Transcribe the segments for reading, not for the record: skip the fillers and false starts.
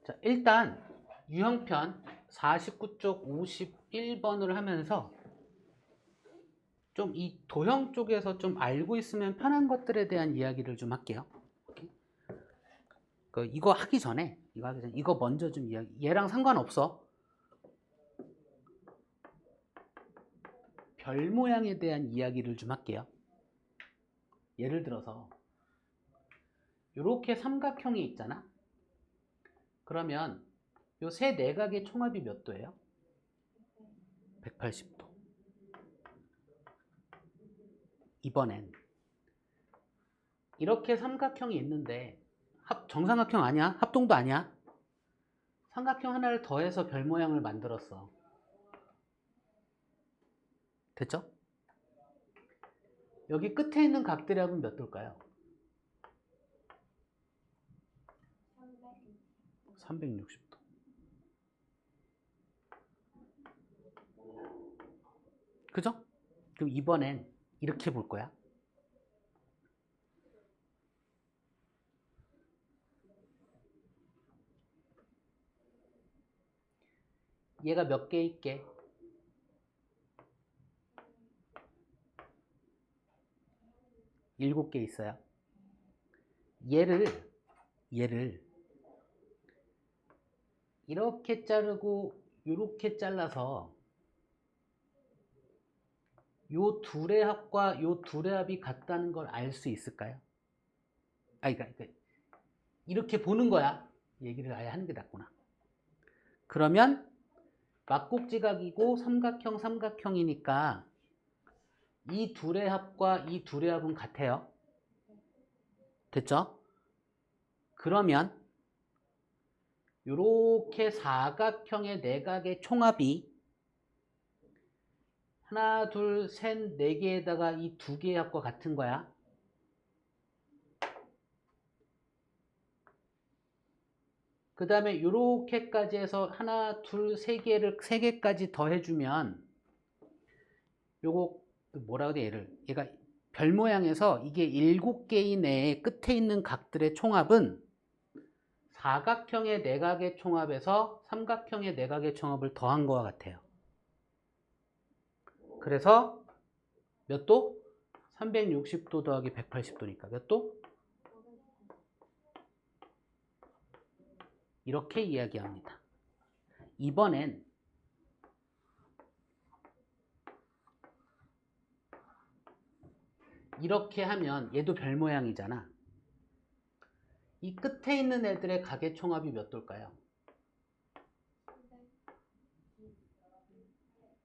자, 일단 유형편 49쪽 51번을 하면서 좀 이 도형 쪽에서 좀 알고 있으면 편한 것들에 대한 이야기를 좀 할게요. 이거 하기 전에 이거 먼저 좀 이야기. 얘랑 상관없어. 별 모양에 대한 이야기를 좀 할게요. 예를 들어서 이렇게 삼각형이 있잖아. 그러면 요 세 내각의 총합이 몇 도예요? 180도. 이번엔 이렇게 삼각형이 있는데 정삼각형 아니야? 합동도 아니야? 삼각형 하나를 더해서 별 모양을 만들었어. 됐죠? 여기 끝에 있는 각들의 합은 몇 도일까요? 360도. 그죠? 그럼 이번엔 이렇게 볼 거야. 얘가 몇 개 있게? 7개 있어요. 얘를 이렇게 자르고 이렇게 잘라서 요 둘의 합과 요 둘의 합이 같다는 걸 알 수 있을까요? 그러니까 이렇게 보는 거야. 얘기를 아예 하는 게 낫구나. 그러면 막국지각이고 삼각형이니까 이 둘의 합과 이 둘의 합은 같아요. 됐죠? 그러면 이렇게 사각형의 내각의 총합이 하나, 둘, 셋, 네 개에다가 이 두 개의 합과 같은 거야. 그 다음에 이렇게까지 해서 하나, 둘, 세 개까지 더해주면 요거 뭐라고 돼 얘를? 얘가 별 모양에서 이게 7개의 내의 끝에 있는 각들의 총합은 사각형의 내각의 총합에서 삼각형의 내각의 총합을 더한 거와 같아요. 그래서 몇 도? 360도 더하기 180도니까 몇 도? 이렇게 이야기합니다. 이번엔 이렇게 하면 얘도 별 모양이잖아. 이 끝에 있는 애들의 각의 총합이 몇 도일까요?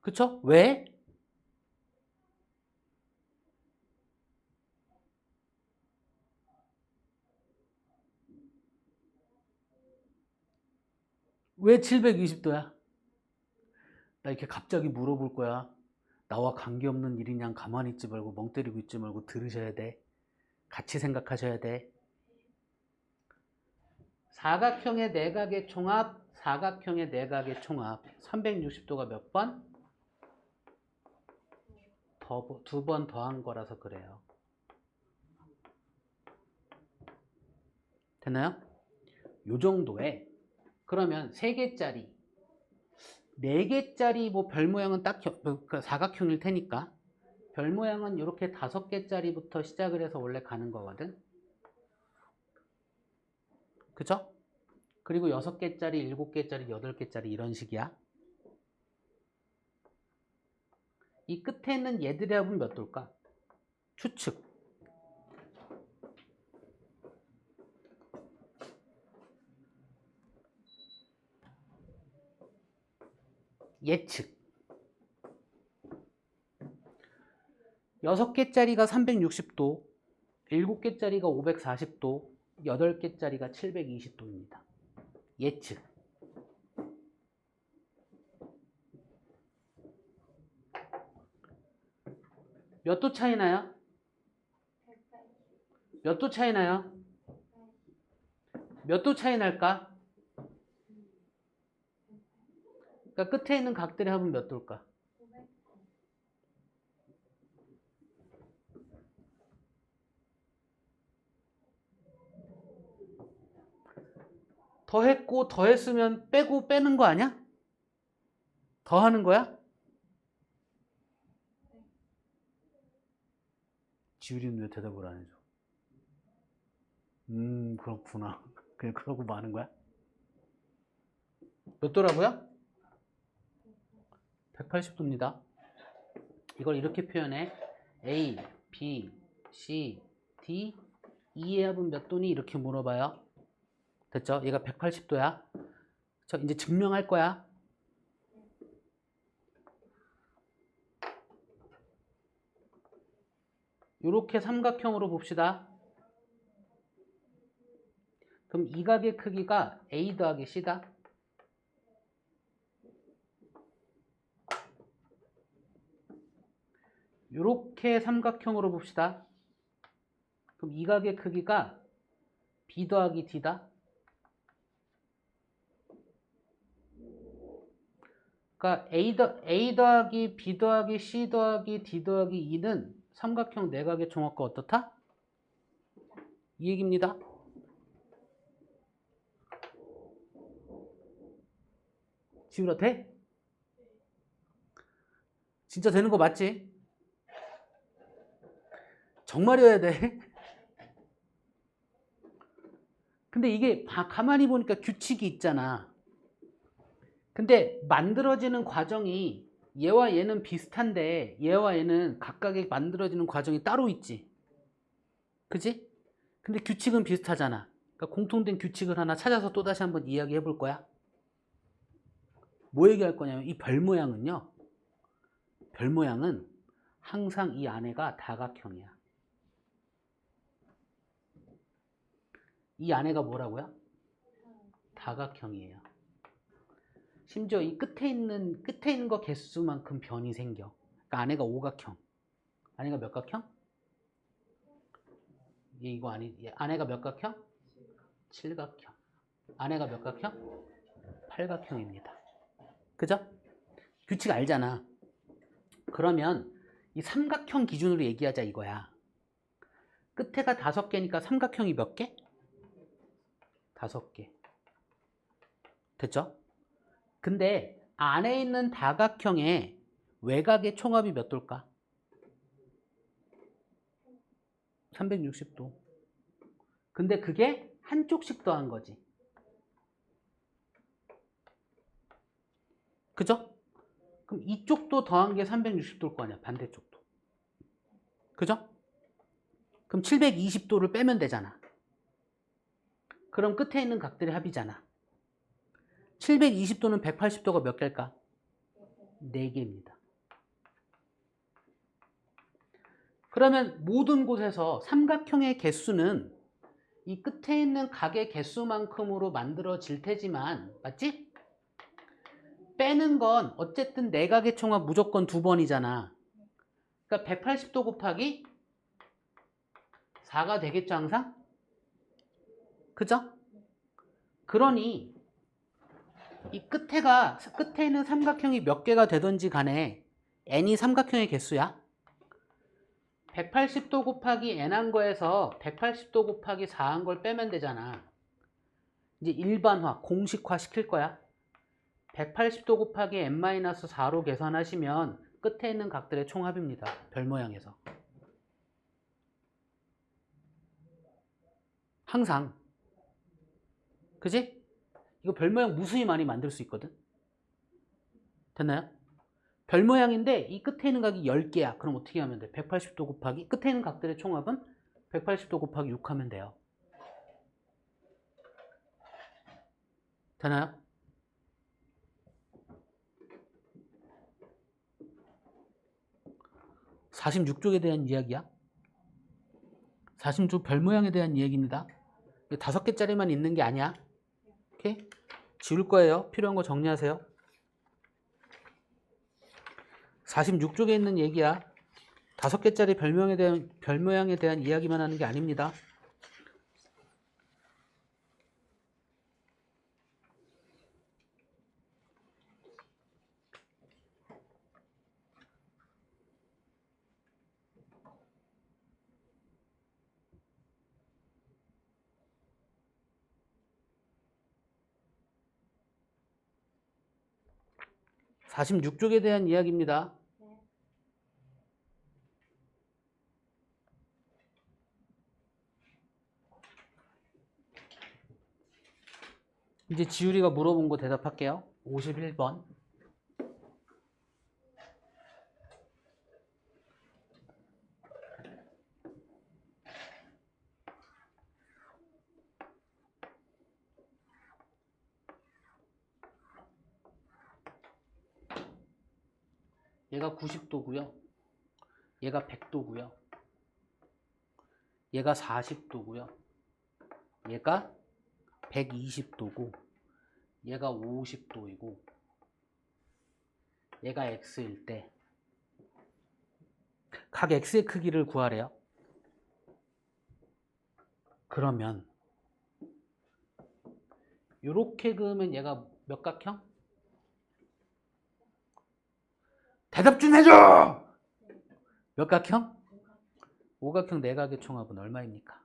그쵸? 왜? 왜 720도야? 나 이렇게 갑자기 물어볼 거야. 나와 관계없는 일이냐 가만히 있지 말고 멍 때리고 있지 말고 들으셔야 돼. 같이 생각하셔야 돼. 사각형의 내각의 총합, 사각형의 내각의 총합. 360도가 몇 번? 두 번 더한 거라서 그래요. 됐나요? 요 정도에 그러면 3개짜리 4개짜리 뭐 별 모양은 딱 사각형일 테니까 별 모양은 이렇게 5개짜리부터 시작을 해서 원래 가는 거거든. 그쵸? 그리고 6개짜리, 7개짜리, 8개짜리 이런 식이야. 이 끝에 있는 얘들의 합은 몇 도일까? 추측. 예측. 6개짜리가 360도, 7개짜리가 540도, 8개짜리가 720도입니다. 예측. 몇 도 차이 나요? 몇 도 차이 나요? 몇 도 차이 날까? 그러니까 끝에 있는 각들의 합은 몇 도일까? 더했고 더했으면 빼고 빼는 거 아니야? 더하는 거야? 지율이는 왜 대답을 안 해줘? 그렇구나. 그냥 그러고 마는 거야? 몇 도라고요? 180도입니다. 이걸 이렇게 표현해. A, B, C, D, E의 합은 몇 도니? 이렇게 물어봐요. 됐죠? 얘가 180도야. 저 이제 증명할 거야. 이렇게 삼각형으로 봅시다. 그럼 이 각의 크기가 A 더하기 C다. 이렇게 삼각형으로 봅시다. 그럼 이 각의 크기가 B 더하기 D다. 그러니까 A 더하기 B 더하기 C 더하기 D 더하기 E는 삼각형 내각의 종합과 어떻다? 이 얘기입니다. 지우라 돼? 진짜 되는 거 맞지? 정말이어야 돼. 근데 이게 가만히 보니까 규칙이 있잖아. 근데 만들어지는 과정이 얘와 얘는 비슷한데 얘와 얘는 각각의 만들어지는 과정이 따로 있지. 그지? 근데 규칙은 비슷하잖아. 그러니까 공통된 규칙을 하나 찾아서 또다시 한번 이야기해 볼 거야. 뭐 얘기할 거냐면 이 별 모양은요. 별 모양은 항상 이 안에가 다각형이야. 이 안에가 뭐라고요? 다각형이에요. 심지어 이 끝에 있는 거 개수만큼 변이 생겨. 그러니까 안에가 오각형. 안에가 몇 각형? 이거 아니, 안에가 몇 각형? 7각형. 안에가 몇 각형? 8각형입니다. 그죠? 규칙 알잖아. 그러면 이 삼각형 기준으로 얘기하자 이거야. 끝에가 5개니까 삼각형이 몇 개? 5개. 됐죠? 근데 안에 있는 다각형의 외곽의 총합이 몇 도일까? 360도. 근데 그게 한쪽씩 더한 거지. 그죠? 그럼 이쪽도 더한 게 360도일 거 아니야. 반대쪽도. 그죠? 그럼 720도를 빼면 되잖아. 그럼 끝에 있는 각들의 합이잖아. 720도는 180도가 몇 개일까? 4개입니다. 그러면 모든 곳에서 삼각형의 개수는 이 끝에 있는 각의 개수만큼으로 만들어질 테지만, 맞지? 빼는 건 어쨌든 내각의 총합 무조건 2번이잖아. 그러니까 180도 곱하기 4가 되겠죠, 항상? 그죠? 그러니 이 끝에 있는 삼각형이 몇 개가 되든지 간에 n이 삼각형의 개수야. 180도 곱하기 n 한 거에서 180도 곱하기 4 한 걸 빼면 되잖아. 이제 일반화, 공식화 시킬 거야. 180도 곱하기 n-4로 계산하시면 끝에 있는 각들의 총합입니다. 별 모양에서. 항상. 그지? 이거 별 모양 무수히 많이 만들 수 있거든. 됐나요? 별 모양인데 이 끝에 있는 각이 10개야. 그럼 어떻게 하면 돼? 180도 곱하기 끝에 있는 각들의 총합은 180도 곱하기 6 하면 돼요. 되나요? (46쪽에) 대한 이야기야. 46쪽 별 모양에 대한 이야기입니다. 5개짜리만 있는 게 아니야. 오케이? 지울 거예요. 필요한 거 정리하세요. 46쪽에 있는 얘기야. 5개짜리 별 모양에 대한 이야기만 하는 게 아닙니다. 46쪽에 대한 이야기입니다. 이제 지율이가 물어본 거 대답할게요. 51번. 얘가 90도고요. 얘가 100도고요. 얘가 40도고요. 얘가 120도고 얘가 50도이고 얘가 x일 때 각 x의 크기를 구하래요. 그러면 이렇게 그으면 얘가 몇 각형? 대답 좀 해줘! 몇 각형? 오각형 네각의 총합은 얼마입니까?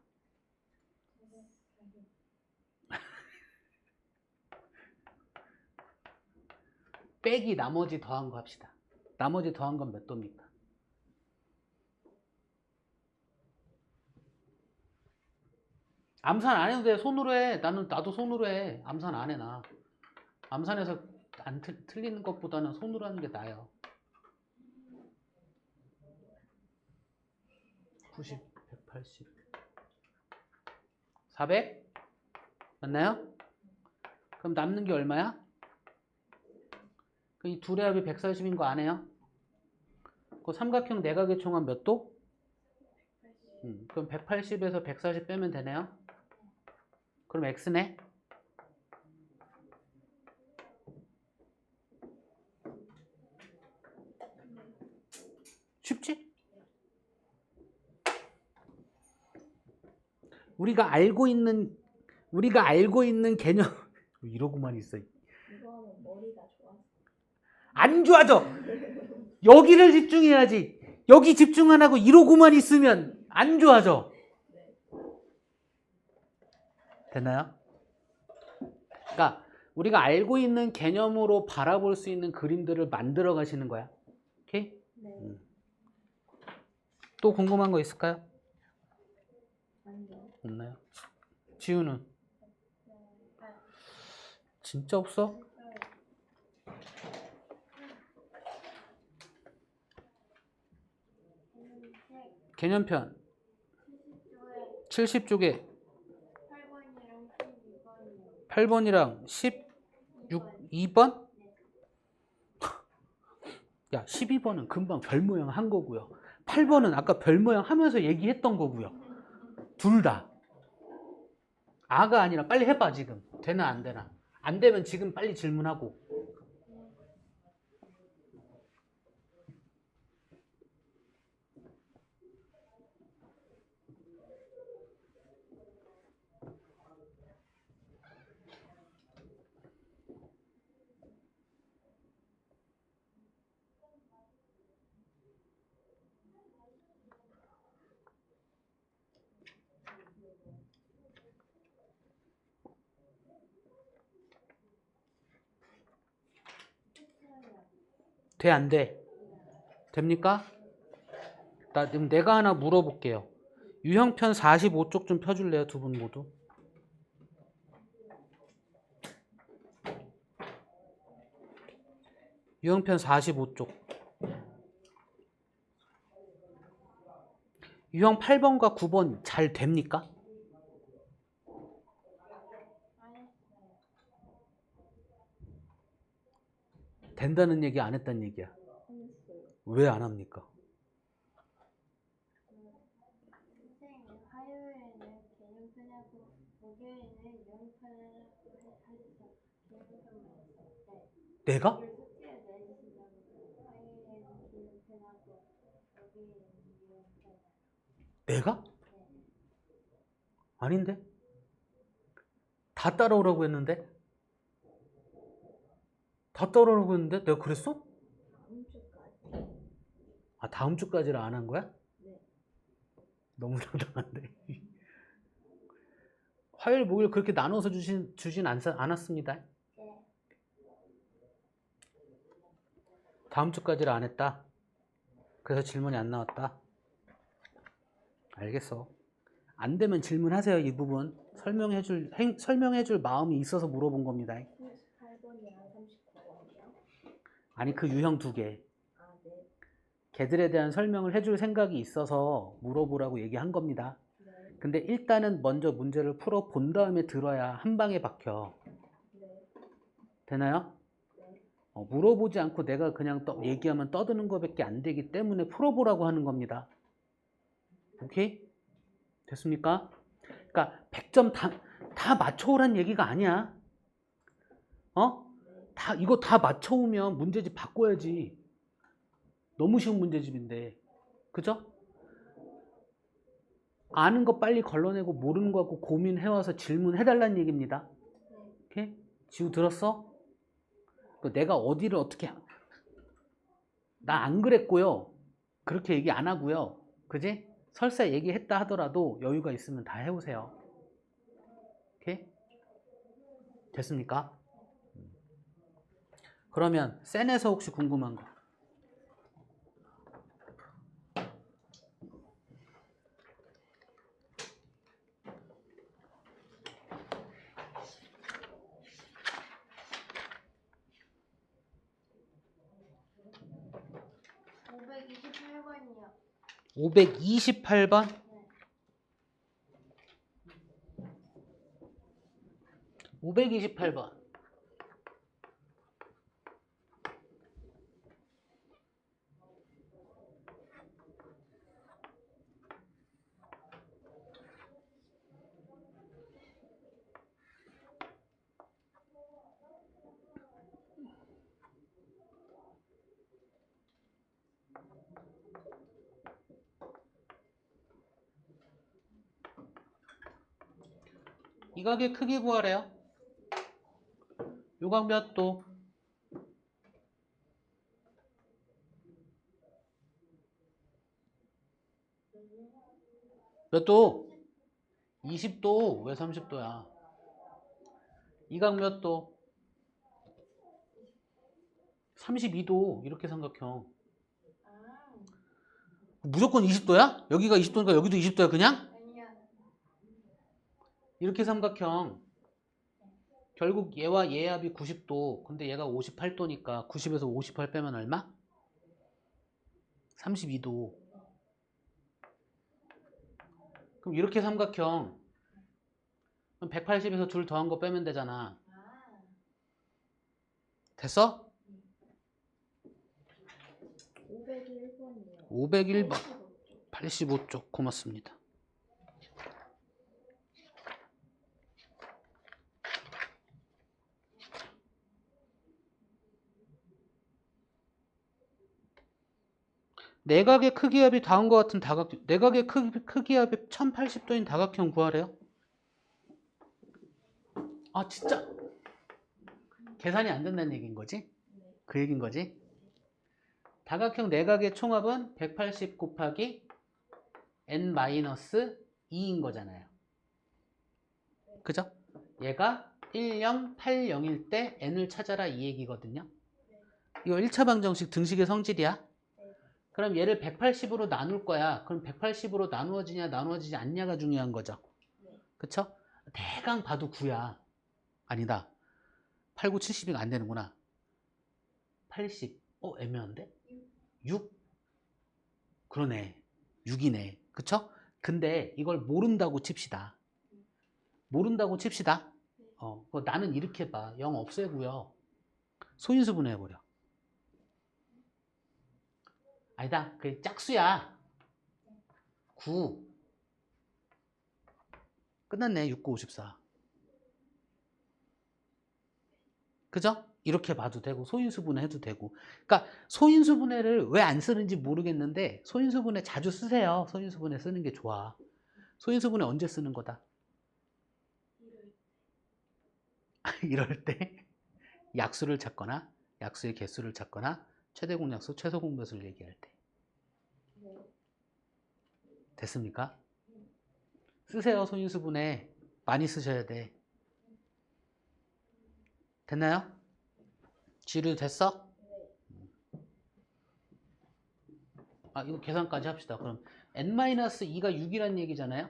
빼기 나머지 더한 거 합시다. 나머지 더한 건 몇 도입니까? 암산 안 해도 돼. 손으로 해. 나도 손으로 해. 암산 안 해, 나. 암산해서 안 틀리는 것보다는 손으로 하는 게 나아요. 90, 180, 400? 맞나요? 그럼 남는 게 얼마야? 이 둘의 합이 140인 거 안 해요? 그 삼각형 네각의 총합 몇 도? 그럼 180에서 140 빼면 되네요? 그럼 x네? 쉽지? 우리가 알고 있는 개념 이러고만 있어. 이거는 머리가 좋아. 안 좋아져. 여기를 집중해야지. 여기 집중 안 하고 이러고만 있으면 안 좋아져. 됐나요? 그러니까 우리가 알고 있는 개념으로 바라볼 수 있는 그림들을 만들어 가시는 거야. 오케이? 네. 또 궁금한 거 있을까요? 아니요. 없나요? 지우는? 진짜 없어? 개념편 70쪽에 8번이랑 12번? 야, 12번은 금방 별 모양 한 거고요. 8번은 아까 별 모양 하면서 얘기했던 거고요. 둘 다. 아가 아니라 빨리 해봐, 지금. 되나 안 되나. 안 되면 지금 빨리 질문하고. 돼, 안 돼? 됩니까? 지금 내가 하나 물어볼게요. 유형편 45쪽 좀 펴줄래요, 두 분 모두? 유형편 45쪽. 유형 8번과 9번 잘 됩니까? 된다는 얘기 안 했다는 얘기야. 왜 안 합니까? 선생님, 화요일에는 개념편하고 목요일에는 유형편을 하시죠. 개념편만 했을 때. 내가? 숙제를 내주시려고 화요일에는 개념편하고 목요일에는 유형편. 내가? 아닌데? 다 따라오라고 했는데? 다 따라오라고 했는데? 내가 그랬어? 다음 주까지. 아, 다음 주까지를 안 한 거야? 네. 너무 당당한데. 화요일, 목요일 그렇게 나눠서 주진 않았습니다. 네. 다음 주까지를 안 했다. 그래서 질문이 안 나왔다. 알겠어. 안 되면 질문하세요. 이 부분 설명해줄 마음이 있어서 물어본 겁니다. 38번이랑 39번이요? 아니 그 유형 두 개. 아, 네. 걔들에 대한 설명을 해줄 생각이 있어서 물어보라고 얘기한 겁니다. 네. 근데 일단은 먼저 문제를 풀어 본 다음에 들어야 한 방에 박혀. 네. 되나요? 네. 물어보지 않고 내가 그냥 얘기하면 떠드는 것밖에 안 되기 때문에 풀어보라고 하는 겁니다. 오케이? 됐습니까? 그러니까 100점 다 맞춰오란 얘기가 아니야. 이거 다 맞춰오면 문제집 바꿔야지. 너무 쉬운 문제집인데. 그죠? 아는 거 빨리 걸러내고 모르는 거 갖고 고민해와서 질문해달라는 얘기입니다. 오케이? 지우 들었어? 내가 어디를 어떻게 나 안 그랬고요. 그렇게 얘기 안 하고요. 그지? 설사 얘기했다 하더라도 여유가 있으면 다 해오세요. 오케이? 됐습니까? 그러면 센에서 혹시 궁금한 거? (528번이요) 528번? 528번. 이 가게 크기 구하래요. 요각 몇 도? 몇 도? 20도. 왜 30도야? 이 각 몇 도? 32도. 이렇게 삼각형. 무조건 20도야? 여기가 20도니까 여기도 20도야 그냥? 아니요. 이렇게 삼각형. 결국 얘와 얘의 합이 90도. 근데 얘가 58도니까 90에서 58 빼면 얼마? 32도. 그럼 이렇게 삼각형. 그럼 180에서 둘 더한 거 빼면 되잖아. 됐어? 501번이요. 501번. 85쪽. 고맙습니다. 내각의 크기합이 다음과 같은 다각형. 내각의 크기합이 1080도인 다각형 구하래요. 아 진짜 계산이 안 된다는 얘기인 거지? 그 얘기인 거지? 다각형 내각의 총합은 180 곱하기 n-2인 거잖아요. 그죠? 얘가 1080일 때 n을 찾아라 이 얘기거든요. 이거 1차 방정식 등식의 성질이야. 그럼 얘를 180으로 나눌 거야. 그럼 180으로 나누어지냐 나누어지지 않냐가 중요한 거죠. 그쵸? 대강 봐도 9야. 아니다. 8, 9, 70이가 안 되는구나. 80. 애매한데? 6? 그러네. 6이네. 그쵸? 근데 이걸 모른다고 칩시다. 모른다고 칩시다. 나는 이렇게 봐. 0 없애고요. 소인수분해 해버려. 아니다. 그게 짝수야. 9. 끝났네. 6, 9, 54. 그죠? 이렇게 봐도 되고 소인수분해 해도 되고. 그러니까 소인수분해를 왜 안 쓰는지 모르겠는데 소인수분해 자주 쓰세요. 소인수분해 쓰는 게 좋아. 소인수분해 언제 쓰는 거다? 이럴 때 약수를 찾거나 약수의 개수를 찾거나 최대 공약수, 최소 공배수를 얘기할 때. 됐습니까? 쓰세요. 소인수분해 많이 쓰셔야 돼. 됐나요? 지류 됐어? 이거 계산까지 합시다. 그럼 n-2가 6이란 얘기잖아요.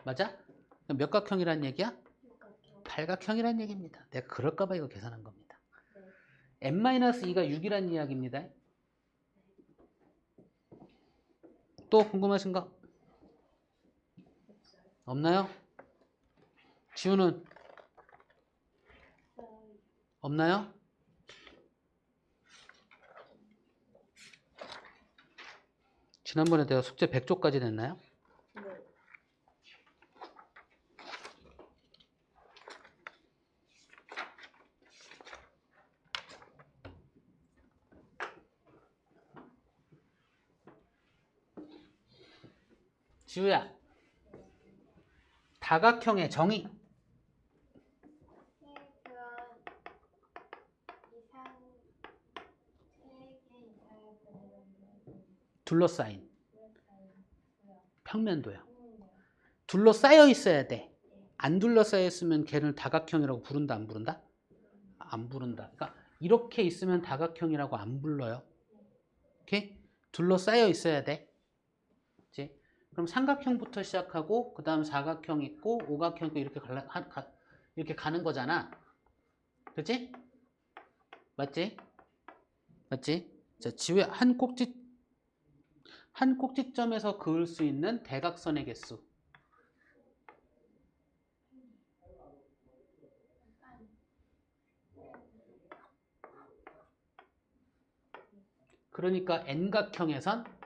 맞아? 그럼 몇 각형이란 얘기야? 육각형. 팔각형이란 얘기입니다. 내가 그럴까봐 이거 계산한 겁니다. 네. n-2가 6이란 이야기입니다. 또 궁금하신 거 없어요. 없나요? 지우는 없나요? 지난번에 내가 숙제 100조까지 냈나요? 네. 지우야, 다각형의 정의. 그런 이상 3개 이상의 분모는 둘러싸인 둘러싸인 평면도요. 평면이요. 둘러싸여 있어야 돼. 안 둘러싸여 있으면 걔를 다각형이라고 부른다, 안 부른다? 안 부른다. 그러니까 이렇게 있으면 다각형이라고 안 불러요. 오케이? 둘러싸여 있어야 돼. 그치? 그럼 삼각형부터 시작하고 그 다음 사각형 있고 오각형 있고 이렇게 가는 거잖아. 그치? 맞지? 맞지? 자, 지우야, 한 꼭지점에서 그을 수 있는 대각선의 개수. 그러니까 n각형에선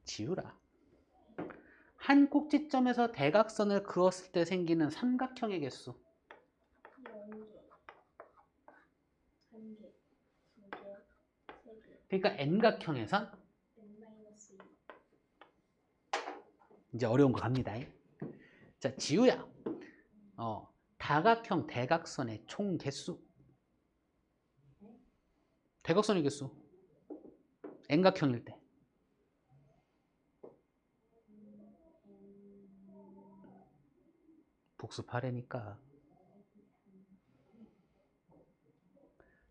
지우라. 한 꼭지점에서 대각선을 그었을 때 생기는 삼각형의 개수. 0개, 1개, 2개, 3개, 그러니까 n각형에선 n-2. 이제 어려운 거 갑니다. 자, 지우야. 다각형 대각선의 총 개수. 대각선의 개수. n각형일 때. 복습하라니까.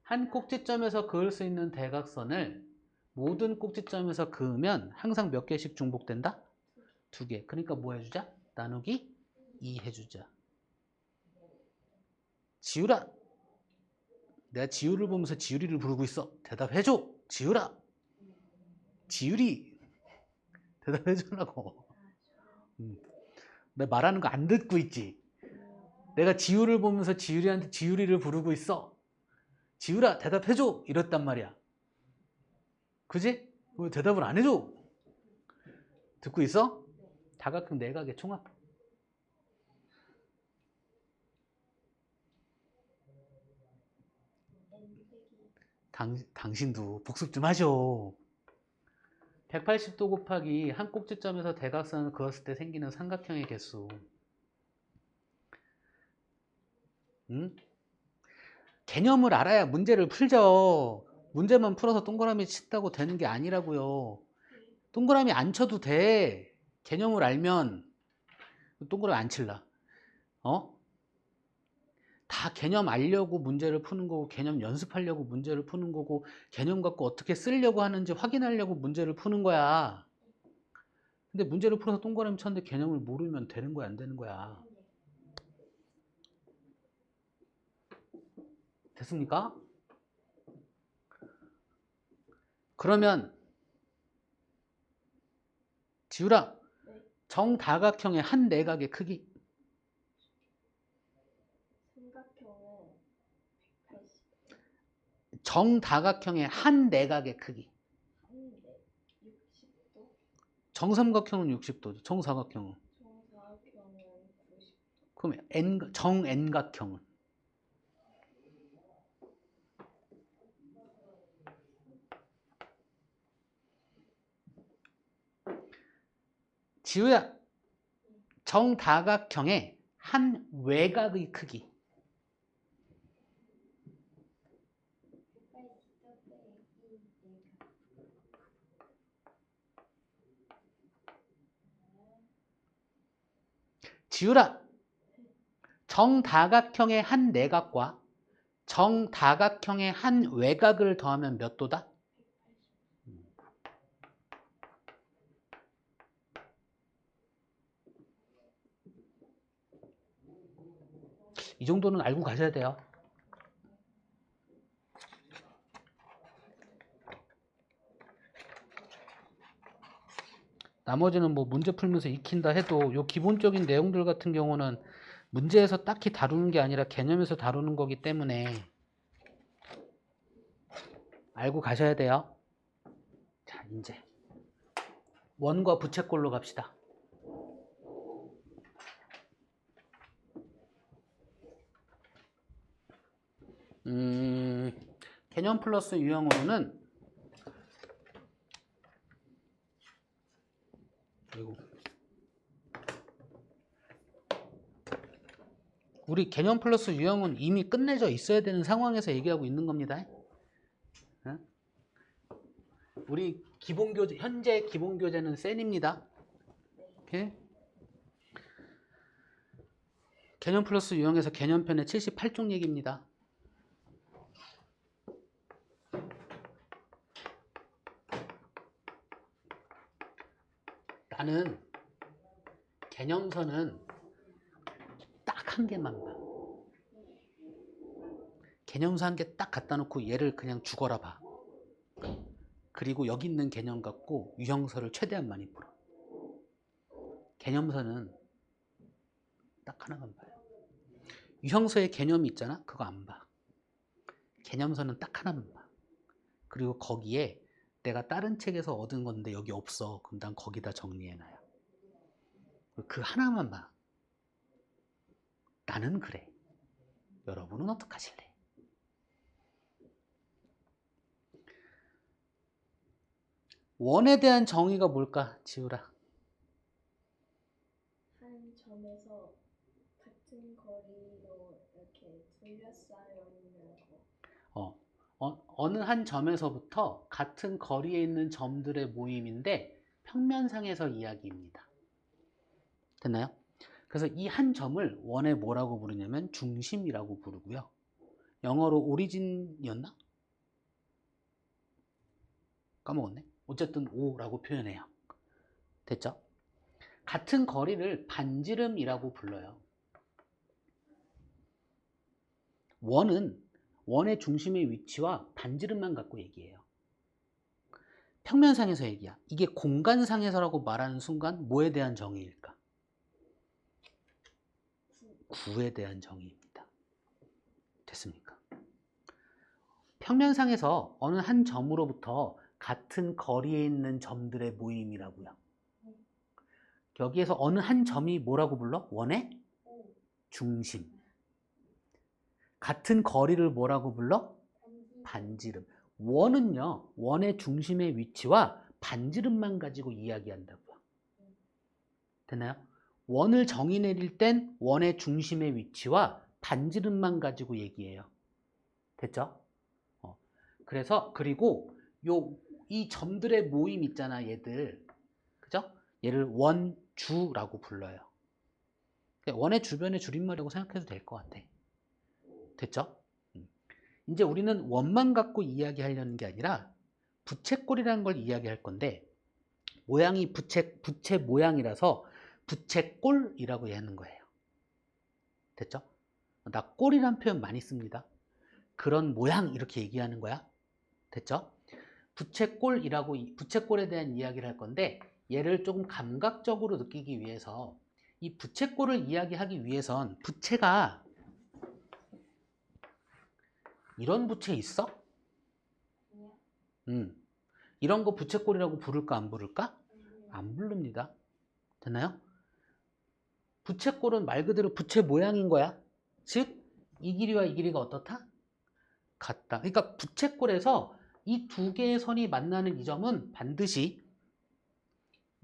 한 꼭지점에서 그을 수 있는 대각선을 모든 꼭지점에서 그으면 항상 몇 개씩 중복된다? 2개. 그러니까 뭐 해주자? 나누기 2 해주자. 지우라. 내가 지우를 보면서 지우리를 부르고 있어. 대답해줘. 지우라. 지우리. 대답해주라고. 내가 말하는 거 안 듣고 있지? 내가 지우를 보면서 지우리한테 지우리를 부르고 있어. 지우라 대답해줘. 이랬단 말이야. 그지? 왜 대답을 안 해줘? 듣고 있어? 다각형 내각의 총합. 당신도 복습 좀 하셔. 180도 곱하기 한 꼭지점에서 대각선을 그었을 때 생기는 삼각형의 개수. 응? 개념을 알아야 문제를 풀죠. 문제만 풀어서 동그라미 친다고 되는 게 아니라고요. 동그라미 안 쳐도 돼. 개념을 알면 동그라미 안 칠라. 다 개념 알려고 문제를 푸는 거고, 개념 연습하려고 문제를 푸는 거고, 개념 갖고 어떻게 쓰려고 하는지 확인하려고 문제를 푸는 거야. 근데 문제를 풀어서 동그라미 쳤는데 개념을 모르면 되는 거야, 안 되는 거야. 됐습니까? 그러면 지우라, 정다각형의 한 내각의 크기. 삼각형은 180. 정다각형의 한 내각의 크기. 60도. 정삼각형은 60도죠. 정사각형은. 정사각형은 90도. 그럼 정n각형은. 지우야, 정다각형의 한 외곽의 크기. 180도 빼기 지우라, 정다각형의 한 내각과 정다각형의 한 외곽을 더하면 몇 도다? 이 정도는 알고 가셔야 돼요. 나머지는 뭐 문제 풀면서 익힌다 해도 요 기본적인 내용들 같은 경우는 문제에서 딱히 다루는 게 아니라 개념에서 다루는 거기 때문에 알고 가셔야 돼요. 자, 이제 원과 부채꼴로 갑시다. 개념 플러스 유형으로는 그리고 우리 개념 플러스 유형은 이미 끝내져 있어야 되는 상황에서 얘기하고 있는 겁니다. 응? 우리 기본교재, 현재 기본교재는 센입니다. 오케이? 개념 플러스 유형에서 개념편의 78쪽 얘기입니다. 나는 개념서는 딱 한 개만 봐. 개념서 한 개 딱 갖다 놓고 얘를 그냥 죽어라 봐. 그리고 여기 있는 개념 갖고 유형서를 최대한 많이 풀어. 개념서는 딱 하나만 봐요. 유형서에 개념이 있잖아? 그거 안 봐. 개념서는 딱 하나만 봐. 그리고 거기에 내가 다른 책에서 얻은 건데 여기 없어. 그럼 난 거기다 정리해놔요. 그 하나만 봐. 나는 그래. 여러분은 어떡하실래? 원에 대한 정의가 뭘까? 지우라. 한 점에서 같은 거리로 이렇게 둘러싸여 있는 거. 어느 한 점에서부터 같은 거리에 있는 점들의 모임인데 평면상에서 이야기입니다. 됐나요? 그래서 이 한 점을 원에 뭐라고 부르냐면 중심이라고 부르고요. 영어로 오리진이었나? 까먹었네. 어쨌든 O라고 표현해요. 됐죠? 같은 거리를 반지름이라고 불러요. 원은 원의 중심의 위치와 반지름만 갖고 얘기해요. 평면상에서 얘기야. 이게 공간상에서라고 말하는 순간 뭐에 대한 정의일까? 구에 대한 정의입니다. 됐습니까? 평면상에서 어느 한 점으로부터 같은 거리에 있는 점들의 모임이라고요. 여기에서 어느 한 점이 뭐라고 불러? 원의 중심. 같은 거리를 뭐라고 불러? 반지름. 원은요, 원의 중심의 위치와 반지름만 가지고 이야기한다고요. 됐나요? 원을 정의 내릴 땐 원의 중심의 위치와 반지름만 가지고 얘기해요. 됐죠? 그래서 그리고 이 점들의 모임 있잖아, 얘들. 그죠? 얘를 원주라고 불러요. 원의 주변의 줄임말이라고 생각해도 될 것 같아. 됐죠? 이제 우리는 원만 갖고 이야기하려는 게 아니라 부채꼴이라는 걸 이야기할 건데 모양이 부채 모양이라서 부채꼴이라고 하는 거예요. 됐죠? 나 꼴이란 표현 많이 씁니다. 그런 모양 이렇게 얘기하는 거야. 됐죠? 부채꼴에 대한 이야기를 할 건데 얘를 조금 감각적으로 느끼기 위해서 이 부채꼴을 이야기하기 위해선 부채가 이런 부채 있어? 이런 거 부채꼴이라고 부를까 안 부를까? 안 부릅니다. 됐나요? 부채꼴은 말 그대로 부채 모양인 거야. 즉, 이 길이와 이 길이가 어떻다? 같다. 그러니까 부채꼴에서 이 두 개의 선이 만나는 이 점은 반드시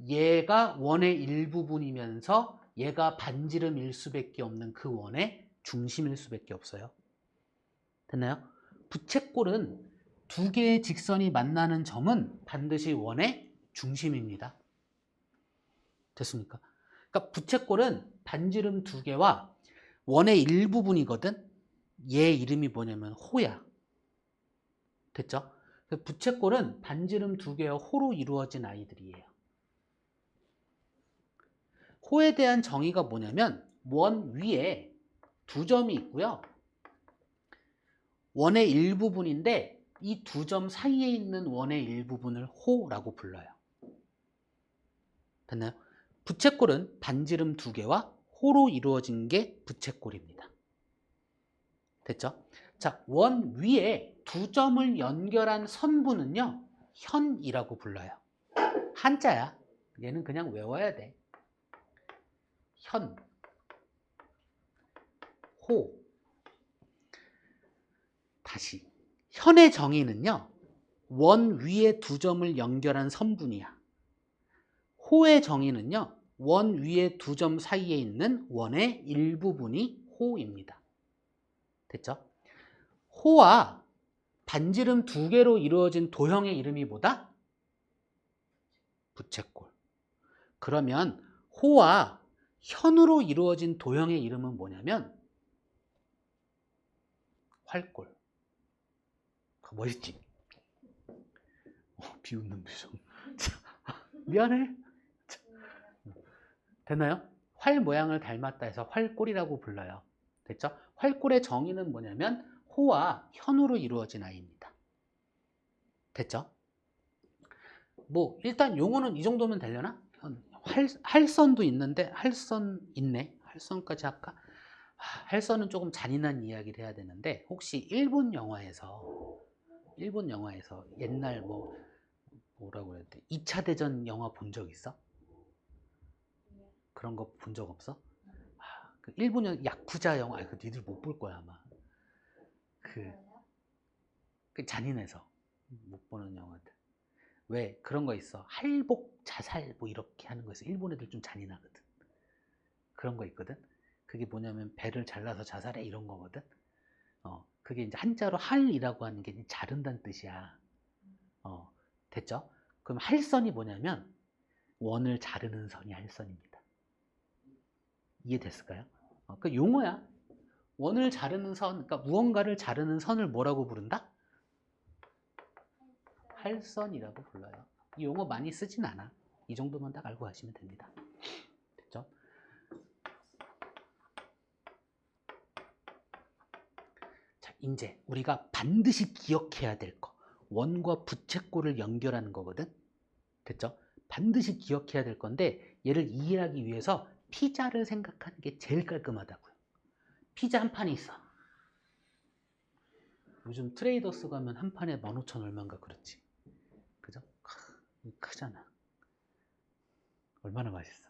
얘가 원의 일부분이면서 얘가 반지름일 수밖에 없는 그 원의 중심일 수밖에 없어요. 됐나요? 부채꼴은 두 개의 직선이 만나는 점은 반드시 원의 중심입니다. 됐습니까? 그러니까 부채꼴은 반지름 두 개와 원의 일부분이거든. 얘 이름이 뭐냐면 호야. 됐죠? 그래서 부채꼴은 반지름 두 개와 호로 이루어진 아이들이에요. 호에 대한 정의가 뭐냐면 원 위에 두 점이 있고요. 원의 일부분인데 이 두 점 사이에 있는 원의 일부분을 호라고 불러요. 됐나요? 부채꼴은 반지름 두 개와 호로 이루어진 게 부채꼴입니다. 됐죠? 자, 원 위에 두 점을 연결한 선분은요, 현이라고 불러요. 한자야. 얘는 그냥 외워야 돼. 현, 호. 다시. 현의 정의는요, 원 위에 두 점을 연결한 선분이야. 호의 정의는요, 원 위에 두 점 사이에 있는 원의 일부분이 호입니다. 됐죠? 호와 반지름 두 개로 이루어진 도형의 이름이 뭐다? 부채꼴. 그러면 호와 현으로 이루어진 도형의 이름은 뭐냐면 활꼴. 멋있지? 비웃는 표정. 미안해. 됐나요? 활 모양을 닮았다 해서 활꼴이라고 불러요. 됐죠? 활꼴의 정의는 뭐냐면 호와 현으로 이루어진 아이입니다. 됐죠? 뭐 일단 용어는 이 정도면 되려나? 할선도 있는데 할선 있네. 할선까지 할까? 할선은 조금 잔인한 이야기를 해야 되는데 혹시 일본 영화에서 옛날 뭐라고 그래야 돼? 2차 대전 영화 본 적 있어? 그런 거 본 적 없어? 그 일본 야쿠자 영화, 그 니들 못 볼 거야 아마. 그 잔인해서 못 보는 영화들. 왜 그런 거 있어? 할복 자살 뭐 이렇게 하는 거 있어. 일본 애들 좀 잔인하거든. 그런 거 있거든. 그게 뭐냐면 배를 잘라서 자살해 이런 거거든. 그게 이제 한자로 할이라고 하는 게 자른다는 뜻이야. 됐죠? 그럼 할선이 뭐냐면 원을 자르는 선이 할선입니다. 이해됐을까요? 그 용어야. 원을 자르는 선, 그러니까 무언가를 자르는 선을 뭐라고 부른다? 할선이라고 불러요. 이 용어 많이 쓰진 않아. 이 정도만 딱 알고 가시면 됩니다. 됐죠? 자, 이제 우리가 반드시 기억해야 될 거. 원과 부채꼴을 연결하는 거거든. 됐죠? 반드시 기억해야 될 건데 얘를 이해하기 위해서 피자를 생각하는 게 제일 깔끔하다고요. 피자 한 판이 있어. 요즘 트레이더스 가면 한 판에 15,000 얼마인가 그렇지. 그죠? 크잖아. 얼마나 맛있어.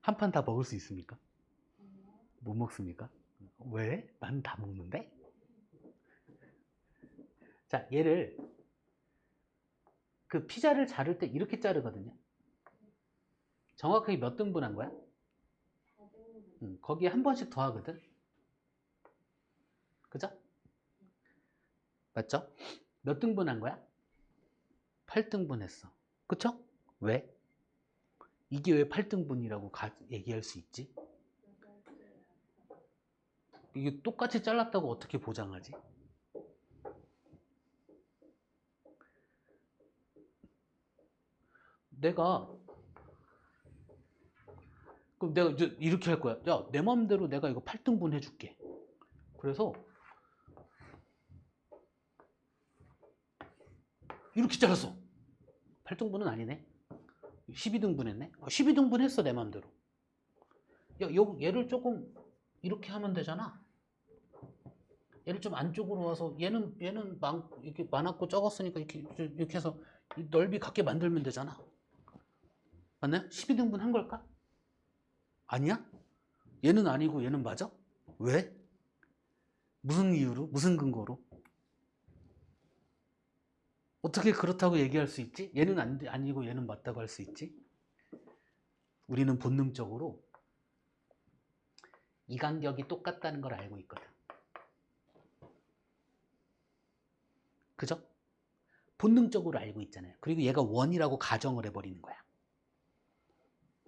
한 판 다 먹을 수 있습니까? 못 먹습니까? 왜? 난 다 먹는데? 자, 얘를 그 피자를 자를 때 이렇게 자르거든요. 정확하게 몇 등분 한 거야? 거기에 한 번씩 더 하거든. 그죠? 맞죠? 몇 등분 한 거야? 8등분 했어. 그쵸? 왜? 이게 왜 8등분이라고 얘기할 수 있지? 이게 똑같이 잘랐다고 어떻게 보장하지? 그럼 내가 이제 이렇게 할 거야. 야, 내 맘대로 내가 이거 8등분 해줄게. 그래서 이렇게 잘랐어. 8등분은 아니네. 12등분 했네. 12등분 했어, 내 맘대로. 야, 얘를 조금 이렇게 하면 되잖아. 얘를 좀 안쪽으로 와서 얘는 이렇게 많았고 적었으니까 이렇게 해서 넓이 같게 만들면 되잖아. 맞나요? 12등분 한 걸까? 아니야? 얘는 아니고 얘는 맞아? 왜? 무슨 이유로? 무슨 근거로? 어떻게 그렇다고 얘기할 수 있지? 얘는 아니고 얘는 맞다고 할 수 있지? 우리는 본능적으로 이 간격이 똑같다는 걸 알고 있거든. 그죠? 본능적으로 알고 있잖아요. 그리고 얘가 원이라고 가정을 해버리는 거야.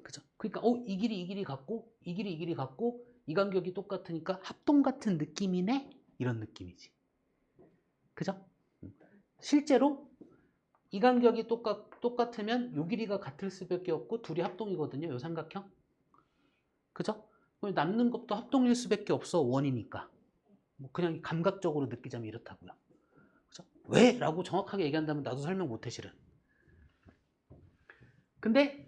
그죠? 그러니까 이 길이 같고 이 길이 같고 이 간격이 똑같으니까 합동 같은 느낌이네? 이런 느낌이지. 그죠? 실제로 이 간격이 똑같으면 요 길이가 같을 수밖에 없고 둘이 합동이거든요. 요 삼각형. 그죠? 남는 것도 합동일 수밖에 없어. 원이니까. 뭐 그냥 감각적으로 느끼자면 이렇다고요. 그죠? 왜? 라고 정확하게 얘기한다면 나도 설명 못해 실은. 근데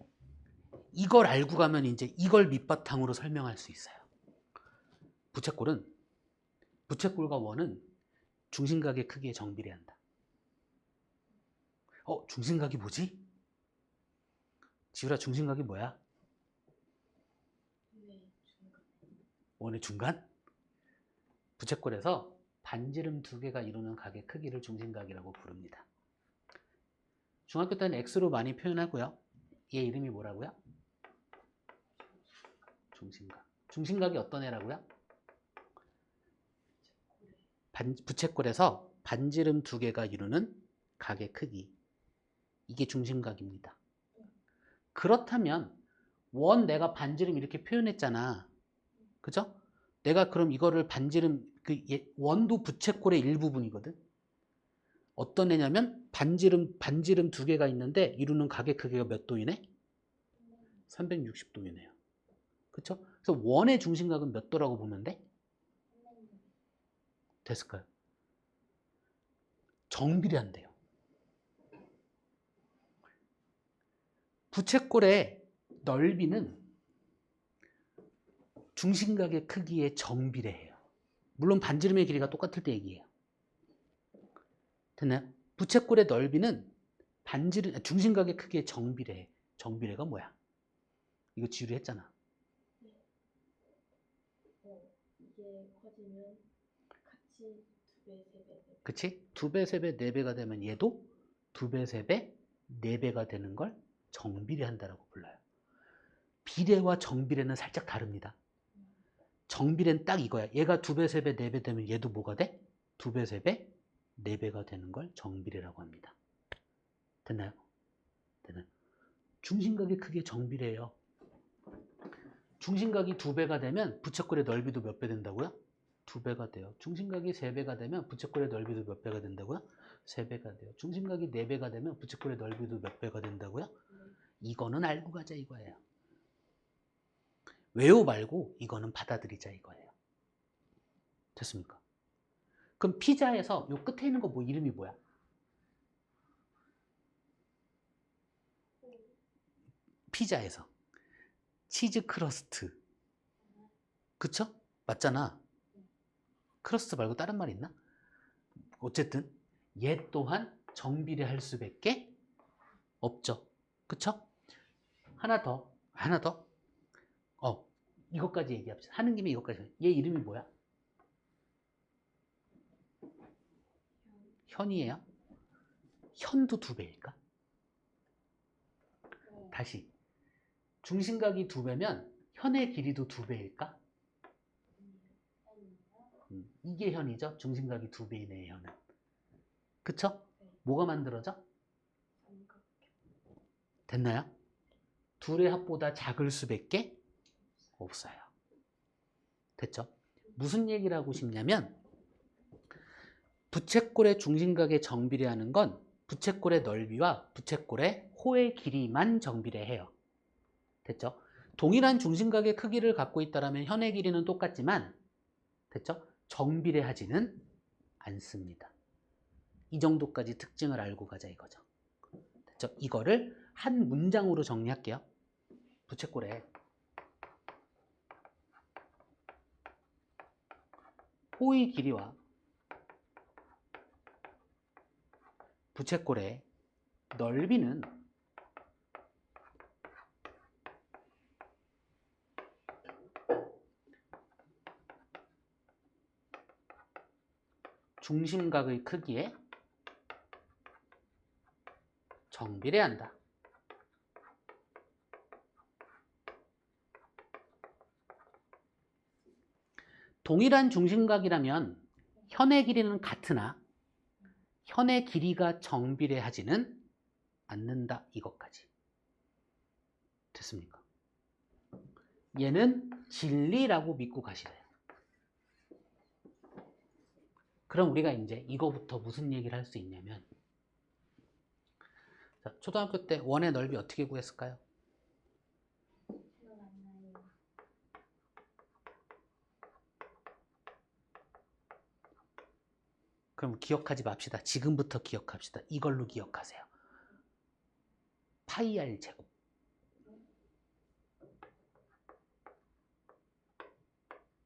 이걸 알고 가면 이제 이걸 밑바탕으로 설명할 수 있어요. 부채꼴과 원은 중심각의 크기에 정비례한다. 중심각이 뭐지? 지우라, 중심각이 뭐야? 원의 중간? 부채꼴에서 반지름 두 개가 이루는 각의 크기를 중심각이라고 부릅니다. 중학교 때는 X로 많이 표현하고요. 얘 이름이 뭐라고요? 중심각. 중심각이 어떤 애라고요? 부채꼴에서 반지름 두 개가 이루는 각의 크기. 이게 중심각입니다. 그렇다면 원 내가 반지름 이렇게 표현했잖아. 그죠? 내가 그럼 이거를 반지름, 원도 부채꼴의 일부분이거든. 어떤 애냐면 반지름 두 개가 있는데 이루는 각의 크기가 몇 도이네? 360도이네요. 그쵸? 그래서 원의 중심각은 몇 도라고 보면 돼? 됐을까요? 정비례한대요. 부채꼴의 넓이는 중심각의 크기에 정비례해요. 물론 반지름의 길이가 똑같을 때 얘기해요. 됐나요? 부채꼴의 넓이는 중심각의 크기에 정비례해. 정비례가 뭐야? 이거 지우리 했잖아. 이게 커지면 같이 2배, 3배. 그치? 2배, 3배, 4배가 되면 얘도 2배, 3배, 4배가 되는 걸 정비례한다라고 불러요. 비례와 정비례는 살짝 다릅니다. 정비례는 딱 이거야. 얘가 2배, 3배, 4배 되면 얘도 뭐가 돼? 2배, 3배, 4배가 되는 걸 정비례라고 합니다. 됐나요? 됐나요? 중심각의 크기에 정비례예요. 중심각이 2배가 되면 부채꼴의 넓이도 몇 배 된다고요? 2배가 돼요. 중심각이 3배가 되면 부채꼴의 넓이도 몇 배가 된다고요? 3배가 돼요. 중심각이 4배가 되면 부채꼴의 넓이도 몇 배가 된다고요? 이거는 알고 가자 이거예요. 외워 말고 이거는 받아들이자 이거예요. 됐습니까? 그럼 피자에서 요 끝에 있는 거 뭐 이름이 뭐야? 피자에서 치즈 크러스트. 그쵸? 맞잖아. 크러스트 말고 다른 말 있나? 어쨌든 얘 또한 정비례할 수밖에 없죠. 그쵸? 하나 더. 이것까지 얘기합시다. 하는 김에 이것까지. 얘 이름이 뭐야? 현이에요? 현도 2배일까? 다시. 중심각이 2배면 현의 길이도 2배일까? 이게 현이죠? 중심각이 2배이네, 현은. 그쵸? 뭐가 만들어져? 됐나요? 둘의 합보다 작을 수밖에 없어요. 됐죠? 무슨 얘기를 하고 싶냐면 부채꼴의 중심각에 정비례하는 건 부채꼴의 넓이와 부채꼴의 호의 길이만 정비례해요. 됐죠? 동일한 중심각의 크기를 갖고 있다면 현의 길이는 똑같지만 됐죠? 정비례하지는 않습니다. 이 정도까지 특징을 알고 가자 이거죠. 됐죠? 이거를 한 문장으로 정리할게요. 부채꼴의 호의 길이와 부채꼴의 넓이는 중심각의 크기에 정비례한다. 동일한 중심각이라면 현의 길이는 같으나 현의 길이가 정비례하지는 않는다. 이것까지. 됐습니까? 얘는 진리라고 믿고 가시래요. 그럼 우리가 이제 이거부터 무슨 얘기를 할 수 있냐면, 자, 초등학교 때 원의 넓이 어떻게 구했을까요? 기억 안 나요. 그럼 기억하지 맙시다. 지금부터 기억합시다. 이걸로 기억하세요. 파이 r 제곱.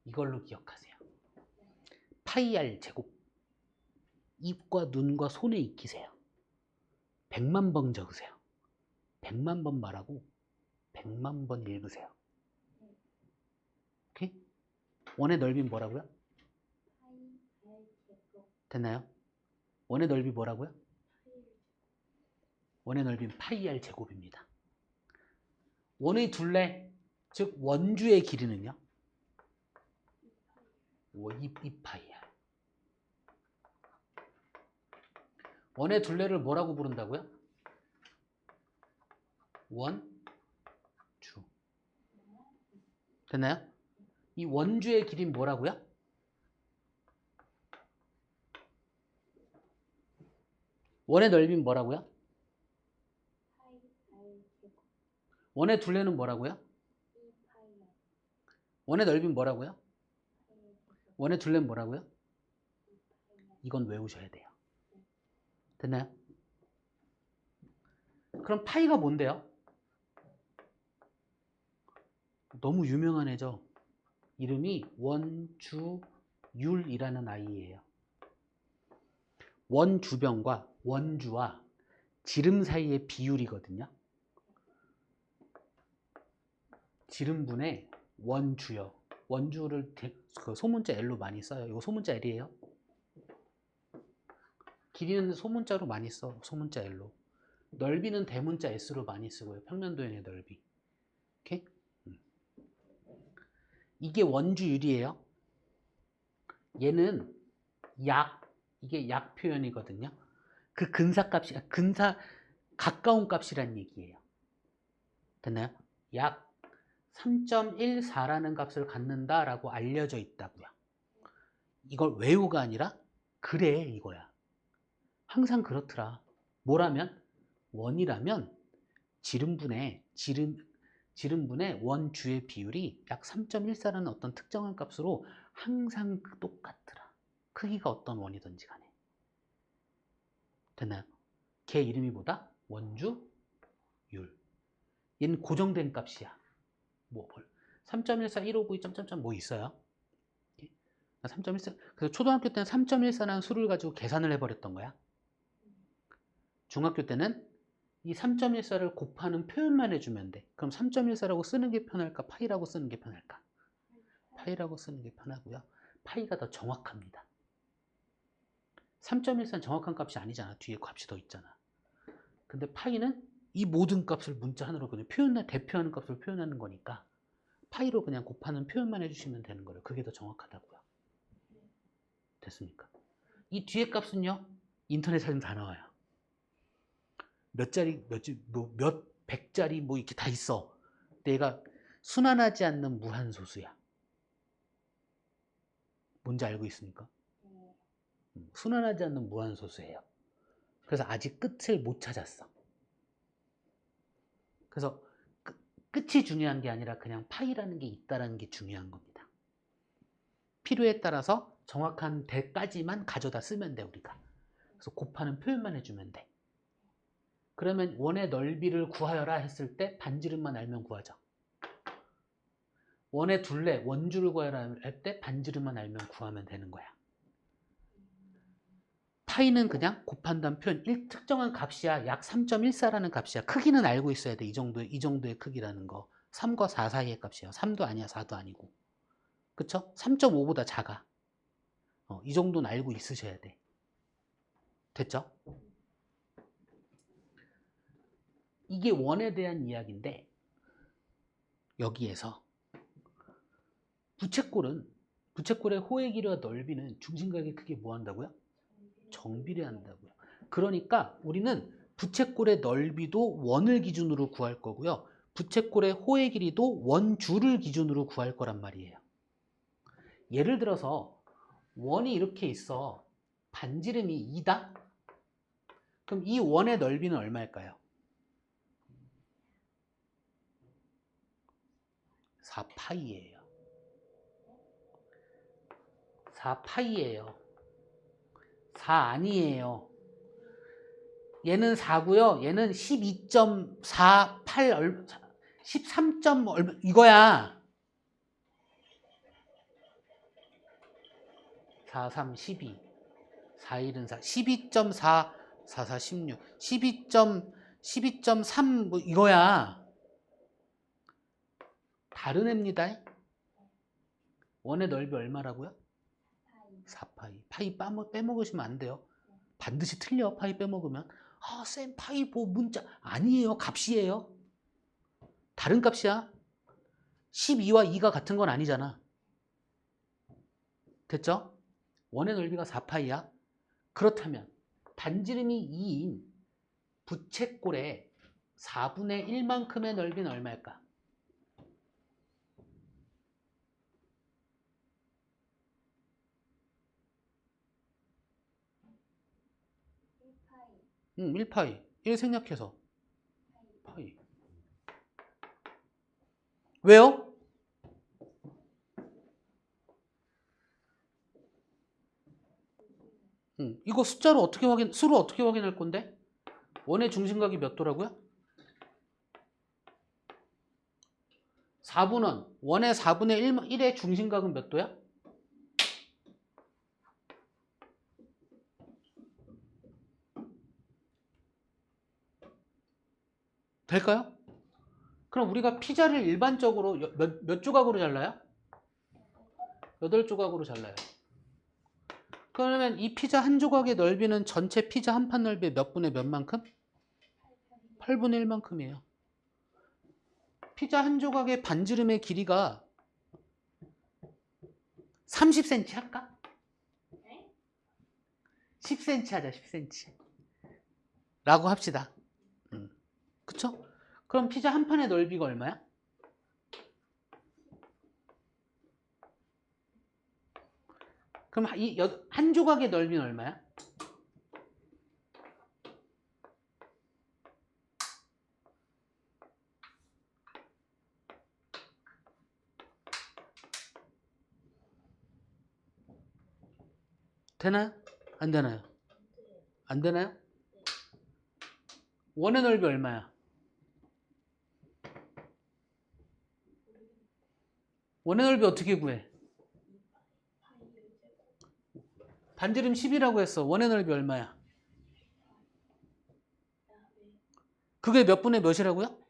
이걸로 기억하세요. 파이 r 제곱. 입과 눈과 손에 익히세요. 100만 번 적으세요. 100만 번 말하고 100만 번 읽으세요. 오케이? 원의 넓이는 뭐라고요? 파이 R 제곱. 됐나요? 원의 넓이 뭐라고요? 파이 R 원의 넓이는 파이 r 제곱입니다. 원의 둘레, 즉 원주의 길이는요? 2파이 r. 원의 둘레를 뭐라고 부른다고요? 원주. 됐나요? 이 원주의 길이는 뭐라고요? 원의 넓이는 뭐라고요? 파이 R 제곱. 원의 둘레는 뭐라고요? 2파이 R. 원의 넓이는 뭐라고요? 파이 R 제곱. 원의 둘레는 뭐라고요? 2파이 R. 이건 외우셔야 돼요. 됐나요? 그럼 파이가 뭔데요? 너무 유명한 애죠. 이름이 원주율이라는 아이예요. 원주변과 원주와 지름 사이의 비율이거든요. 지름분의 원주요. 원주를 그 소문자 L로 많이 써요. 이거 소문자 L이에요. 길이는 소문자로 많이 써. 소문자 L로. 넓이는 대문자 S로 많이 쓰고요. 평면도형의 넓이. 오케이? 이게 원주율이에요. 얘는 이게 약 표현이거든요. 그 근사값이, 가까운 값이란 얘기예요. 됐나요? 약 3.14라는 값을 갖는다라고 알려져 있다고요. 이걸 외우가 아니라 그래 이거야. 항상 그렇더라. 뭐라면? 원이라면 지름분의 원주의 비율이 약 3.14라는 어떤 특정한 값으로 항상 똑같더라. 크기가 어떤 원이든지 간에. 됐나요? 걔 이름이 뭐다? 원주율. 얘는 고정된 값이야. 뭐 3.14, 1592, 점점점 뭐 있어요? 3.14. 그래서 초등학교 때는 3.14라는 수를 가지고 계산을 해버렸던 거야. 중학교 때는 이 3.14를 곱하는 표현만 해주면 돼. 그럼 3.14라고 쓰는 게 편할까? 파이라고 쓰는 게 편할까? 파이라고 쓰는 게 편하고요. 파이가 더 정확합니다. 3.14는 정확한 값이 아니잖아. 뒤에 값이 더 있잖아. 근데 파이는 이 모든 값을 문자 하나로 그냥 대표하는 값을 표현하는 거니까 파이로 그냥 곱하는 표현만 해주시면 되는 거예요. 그게 더 정확하다고요. 됐습니까? 이 뒤에 값은요, 인터넷 찾으면 다 나와요. 몇 백짜리 뭐 이렇게 다 있어. 내가 순환하지 않는 무한소수야. 뭔지 알고 있습니까? 순환하지 않는 무한소수예요. 그래서 아직 끝을 못 찾았어. 그래서 끝이 중요한 게 아니라 그냥 파이라는 게 있다라는 게 중요한 겁니다. 필요에 따라서 정확한 대까지만 가져다 쓰면 돼, 우리가. 그래서 곱하는 표현만 해주면 돼. 그러면 원의 넓이를 구하여라 했을 때 반지름만 알면 구하죠. 원의 둘레, 원주를 구하여라 할 때 반지름만 알면 구하면 되는 거야. 파이는 그냥 곱한다는 표현, 특정한 값이야. 약 3.14라는 값이야. 크기는 알고 있어야 돼. 이 정도의 크기라는 거. 3과 4 사이의 값이야. 3도 아니야, 4도 아니고. 그쵸? 3.5보다 작아. 이 정도는 알고 있으셔야 돼. 됐죠? 이게 원에 대한 이야기인데, 여기에서 부채꼴의 호의 길이와 넓이는 중심각의 크기에 뭐 한다고요? 정비례한다고요. 그러니까 우리는 부채꼴의 넓이도 원을 기준으로 구할 거고요. 부채꼴의 호의 길이도 원줄을 기준으로 구할 거란 말이에요. 예를 들어서 원이 이렇게 있어. 반지름이 2다? 그럼 이 원의 넓이는 얼마일까요? 4파이예요. 4파이예요. 4 아니에요. 얘는 4고요. 얘는 12.48 13. 얼마 이거야. 4, 3, 12. 4, 1은 4. 12.4, 4, 4, 16. 12.3 뭐 이거야. 다른 애입니다. 원의 넓이 얼마라고요? 4파이. 파이 빼먹으시면 안 돼요. 반드시 틀려. 파이 빼먹으면. 아, 쌤 파이 뭐 문자 아니에요. 값이에요. 다른 값이야. 12와 2가 같은 건 아니잖아. 됐죠? 원의 넓이가 4파이야. 그렇다면 반지름이 2인 부채꼴의 4분의 1만큼의 넓이는 얼마일까? 1파이. 1 생략해서 파이. 왜요? 이거 수로 어떻게 확인할 건데? 원의 중심각이 몇 도라고요? 4분원. 원의 4분의 1의 중심각은 몇 도야? 될까요? 그럼 우리가 피자를 일반적으로 몇 조각으로 잘라요? 8조각으로 잘라요. 그러면 이 피자 한 조각의 넓이는 전체 피자 한 판 넓이의 몇 분의 몇 만큼? 8분의 1만큼이에요. 피자 한 조각의 반지름의 길이가 30cm 할까? 10cm 하자, 10cm. 라고 합시다. 그쵸? 그럼 피자 한 판의 넓이가 얼마야? 그럼 이 한 조각의 넓이는 얼마야? 되나요? 안 되나요? 안 되나요? 원의 넓이 얼마야? 원의 넓이 어떻게 구해? 반지름 10이라고 했어. 원의 넓이 얼마야? 그게 몇 분의 몇이라고요?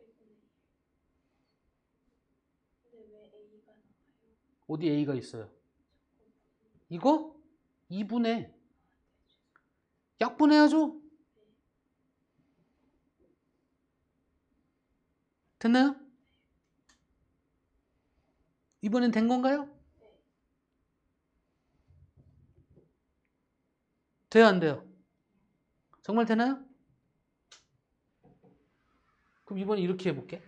어디 A가 있어요? 이거? 2분의 약분해야죠. 됐나요? 이번엔 된 건가요? 돼요, 안 돼요? 정말 되나요? 그럼 이번에 이렇게 해볼게.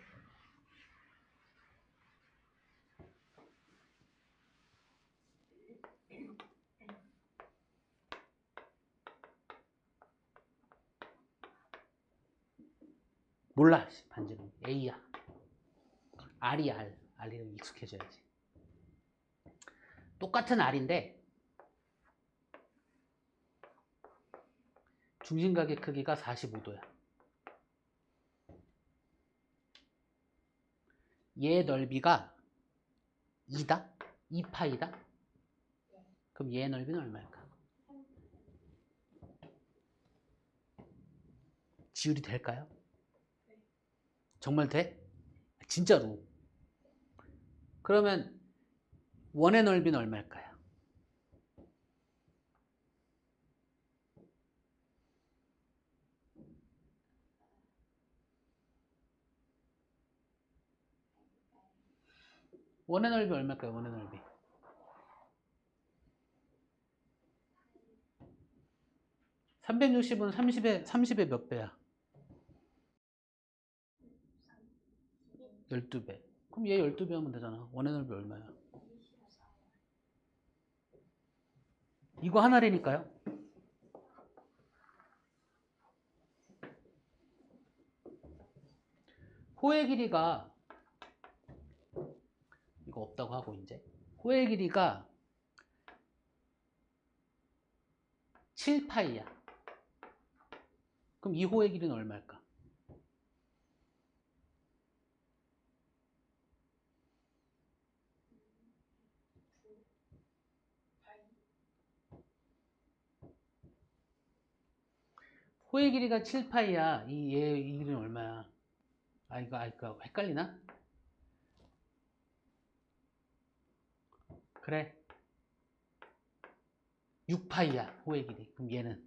몰라, 반지름. A야. R이 R. R이랑 익숙해져야지. 똑같은 R인데 중심각의 크기가 45도야. 얘 넓이가 2다? 2파이다? 그럼 얘 넓이는 얼마일까? 지울이 될까요? 정말 돼? 진짜로. 그러면 원의 넓이는 얼마일까요? 원의 넓이 얼마일까요? 원의 넓이. 360은 30의 몇 배야? 12배. 그럼 얘 12배 하면 되잖아. 원의 넓이 얼마야? 이거 하나라니까요. 호의 길이가 이거 없다고 하고 이제 호의 길이가 7파이야. 그럼 이 호의 길이는 얼마일까? 호의 길이가 7파이야. 이 길이는 얼마야? 이거 헷갈리나? 그래. 6파이야. 호의 길이. 그럼 얘는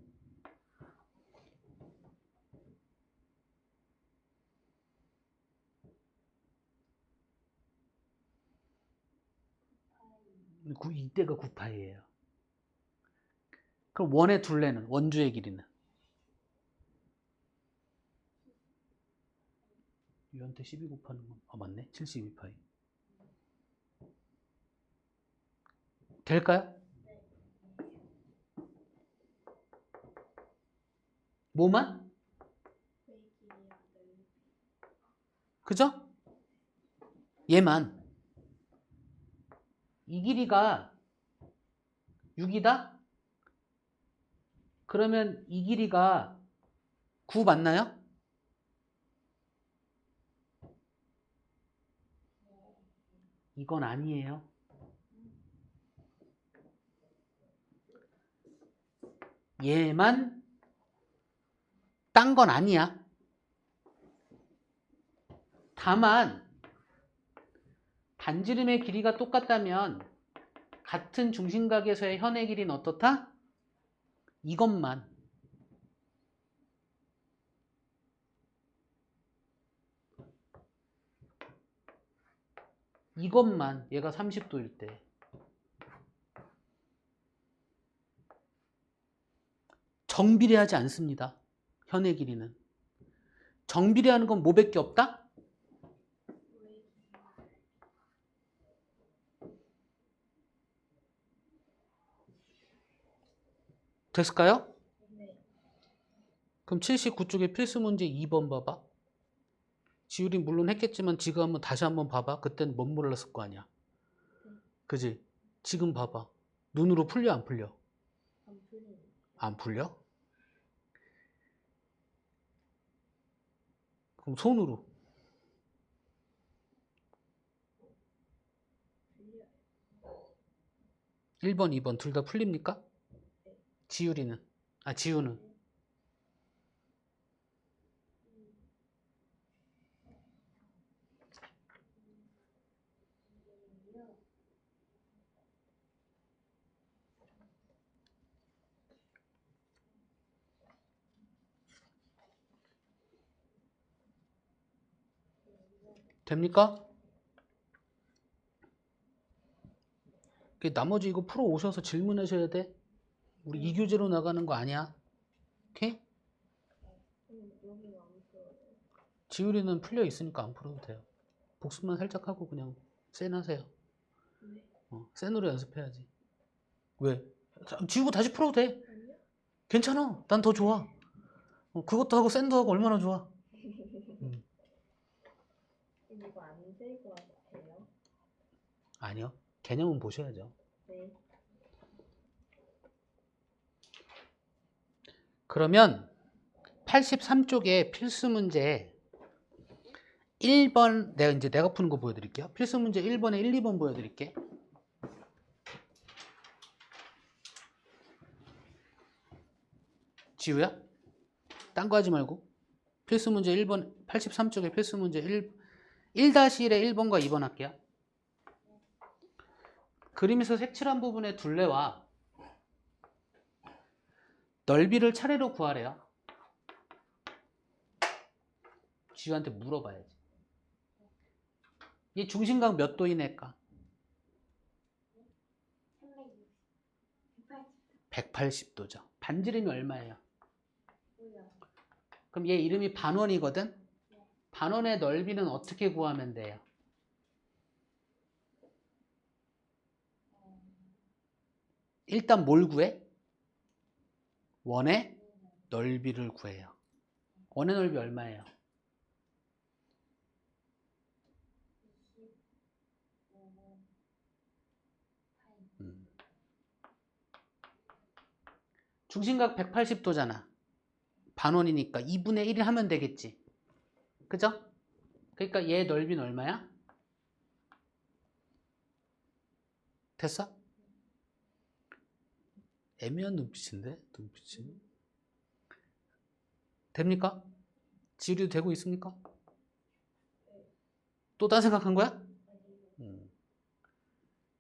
이때가 9파이예요. 그럼 원의 둘레는 원주의 길이는 얘한테 12 곱하는 건 맞네. 72파이. 될까요? 뭐만? 그죠? 얘만. 이 길이가 6이다? 그러면 이 길이가 9 맞나요? 이건 아니에요. 얘만 딴 건 아니야. 다만 반지름의 길이가 똑같다면 같은 중심각에서의 현의 길이는 어떻다? 이것만. 이것만 얘가 30도일 때 정비례하지 않습니다. 현의 길이는. 정비례하는 건 뭐밖에 없다? 됐을까요? 그럼 79쪽에 필수 문제 2번 봐봐. 지율이 물론 했겠지만 지금 한번 다시 한번 봐봐. 그때는 못 몰랐을 거 아니야. 그지? 지금 봐봐. 눈으로 풀려 안 풀려? 안 풀려? 그럼 손으로. 1번, 2번 둘 다 풀립니까? 지율이는? 지우는? 됩니까? 나머지 이거 풀어 오셔서 질문하셔야 돼. 우리 2교재로 나가는 거 아니야. 오케이? 지율이는 풀려 있으니까 안 풀어도 돼요. 복습만 살짝 하고 그냥 센 하세요. 센으로 연습해야지. 왜? 지우고 다시 풀어도 돼. 괜찮아. 난 더 좋아. 그것도 하고 센도 하고 얼마나 좋아. 이거 안 될 것 같아요. 아니요. 개념은 보셔야죠. 네. 그러면 83쪽에 필수 문제 1번 내가 푸는 거 보여드릴게요. 필수 문제 1번에 1, 2번 보여드릴게. 지우야? 딴 거 하지 말고. 필수 문제 1번 83쪽에 필수 문제 1-1에 1번과 2번 할게요. 그림에서 색칠한 부분의 둘레와 넓이를 차례로 구하래요. 지우한테 물어봐야지. 얘 중심각 몇 도이네까? 180도죠. 반지름이 얼마예요? 그럼 얘 이름이 반원이거든? 반원의 넓이는 어떻게 구하면 돼요? 일단 뭘 구해? 원의 넓이를 구해요. 원의 넓이 얼마예요? 중심각 180도잖아. 반원이니까 2분의 1 하면 되겠지. 그죠? 그러니까 얘 넓이는 얼마야? 됐어? 애매한 눈빛인데? 눈빛이. 됩니까? 지우리도 되고 있습니까? 또 딴 생각한 거야?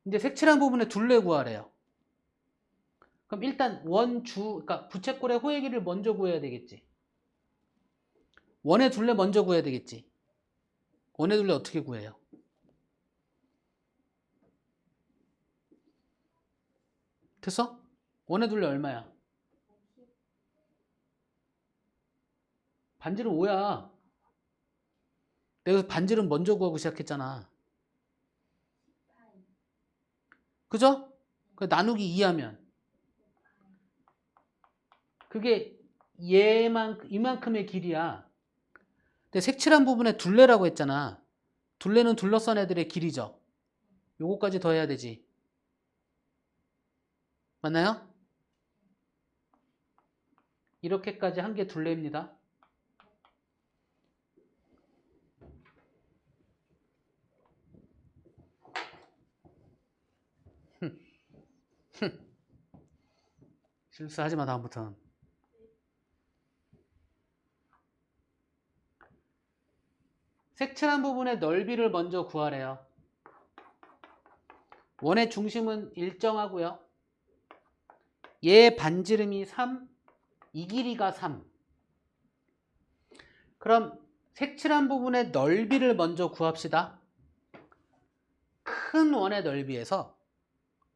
이제 색칠한 부분에 둘레 구하래요. 그럼 일단 그러니까 부채꼴의 호의 길이를 먼저 구해야 되겠지. 원의 둘레 먼저 구해야 되겠지. 원의 둘레 어떻게 구해요? 됐어? 원의 둘레 얼마야? 반지름 5야. 내가 반지름 먼저 구하고 시작했잖아. 그죠? 나누기 2하면 그게 이만큼의 길이야. 근데 색칠한 부분에 둘레라고 했잖아. 둘레는 둘러싼 애들의 길이죠. 요거까지 더해야 되지. 맞나요? 이렇게까지 한 게 둘레입니다. 실수하지 마, 다음부터는. 색칠한 부분의 넓이를 먼저 구하래요. 원의 중심은 일정하고요. 얘 반지름이 3, 이 길이가 3. 그럼 색칠한 부분의 넓이를 먼저 구합시다. 큰 원의 넓이에서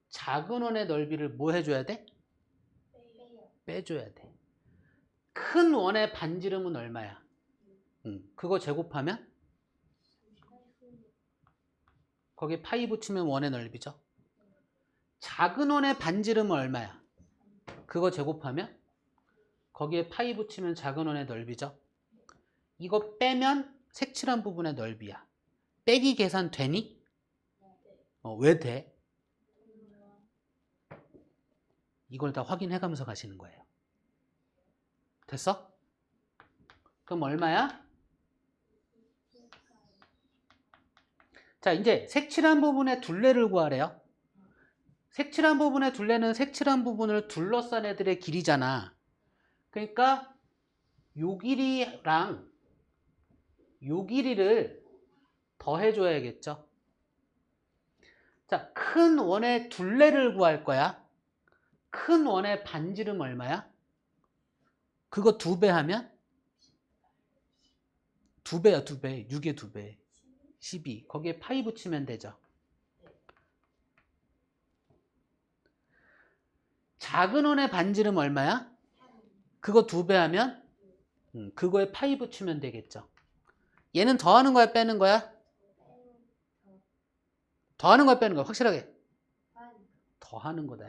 작은 원의 넓이를 뭐 해줘야 돼? 빼줘야 돼. 큰 원의 반지름은 얼마야? 그거 제곱하면 거기에 파이 붙이면 원의 넓이죠. 작은 원의 반지름은 얼마야? 그거 제곱하면 거기에 파이 붙이면 작은 원의 넓이죠. 이거 빼면 색칠한 부분의 넓이야. 빼기 계산 되니? 왜 돼? 이걸 다 확인해 가면서 가시는 거예요. 됐어? 그럼 얼마야? 자, 이제 색칠한 부분의 둘레를 구하래요. 색칠한 부분의 둘레는 색칠한 부분을 둘러싼 애들의 길이잖아. 그러니까 요 길이랑 요 길이를 더해줘야겠죠. 자, 큰 원의 둘레를 구할 거야. 큰 원의 반지름 얼마야? 그거 2배 하면? 2배야, 2배. 6의 2배. 12. 거기에 파이 붙이면 되죠. 작은 원의 반지름 얼마야? 그거 2배 하면? 그거에 파이 붙이면 되겠죠. 얘는 더하는 거야, 빼는 거야? 더하는 거야, 빼는 거야? 확실하게. 더하는 거다.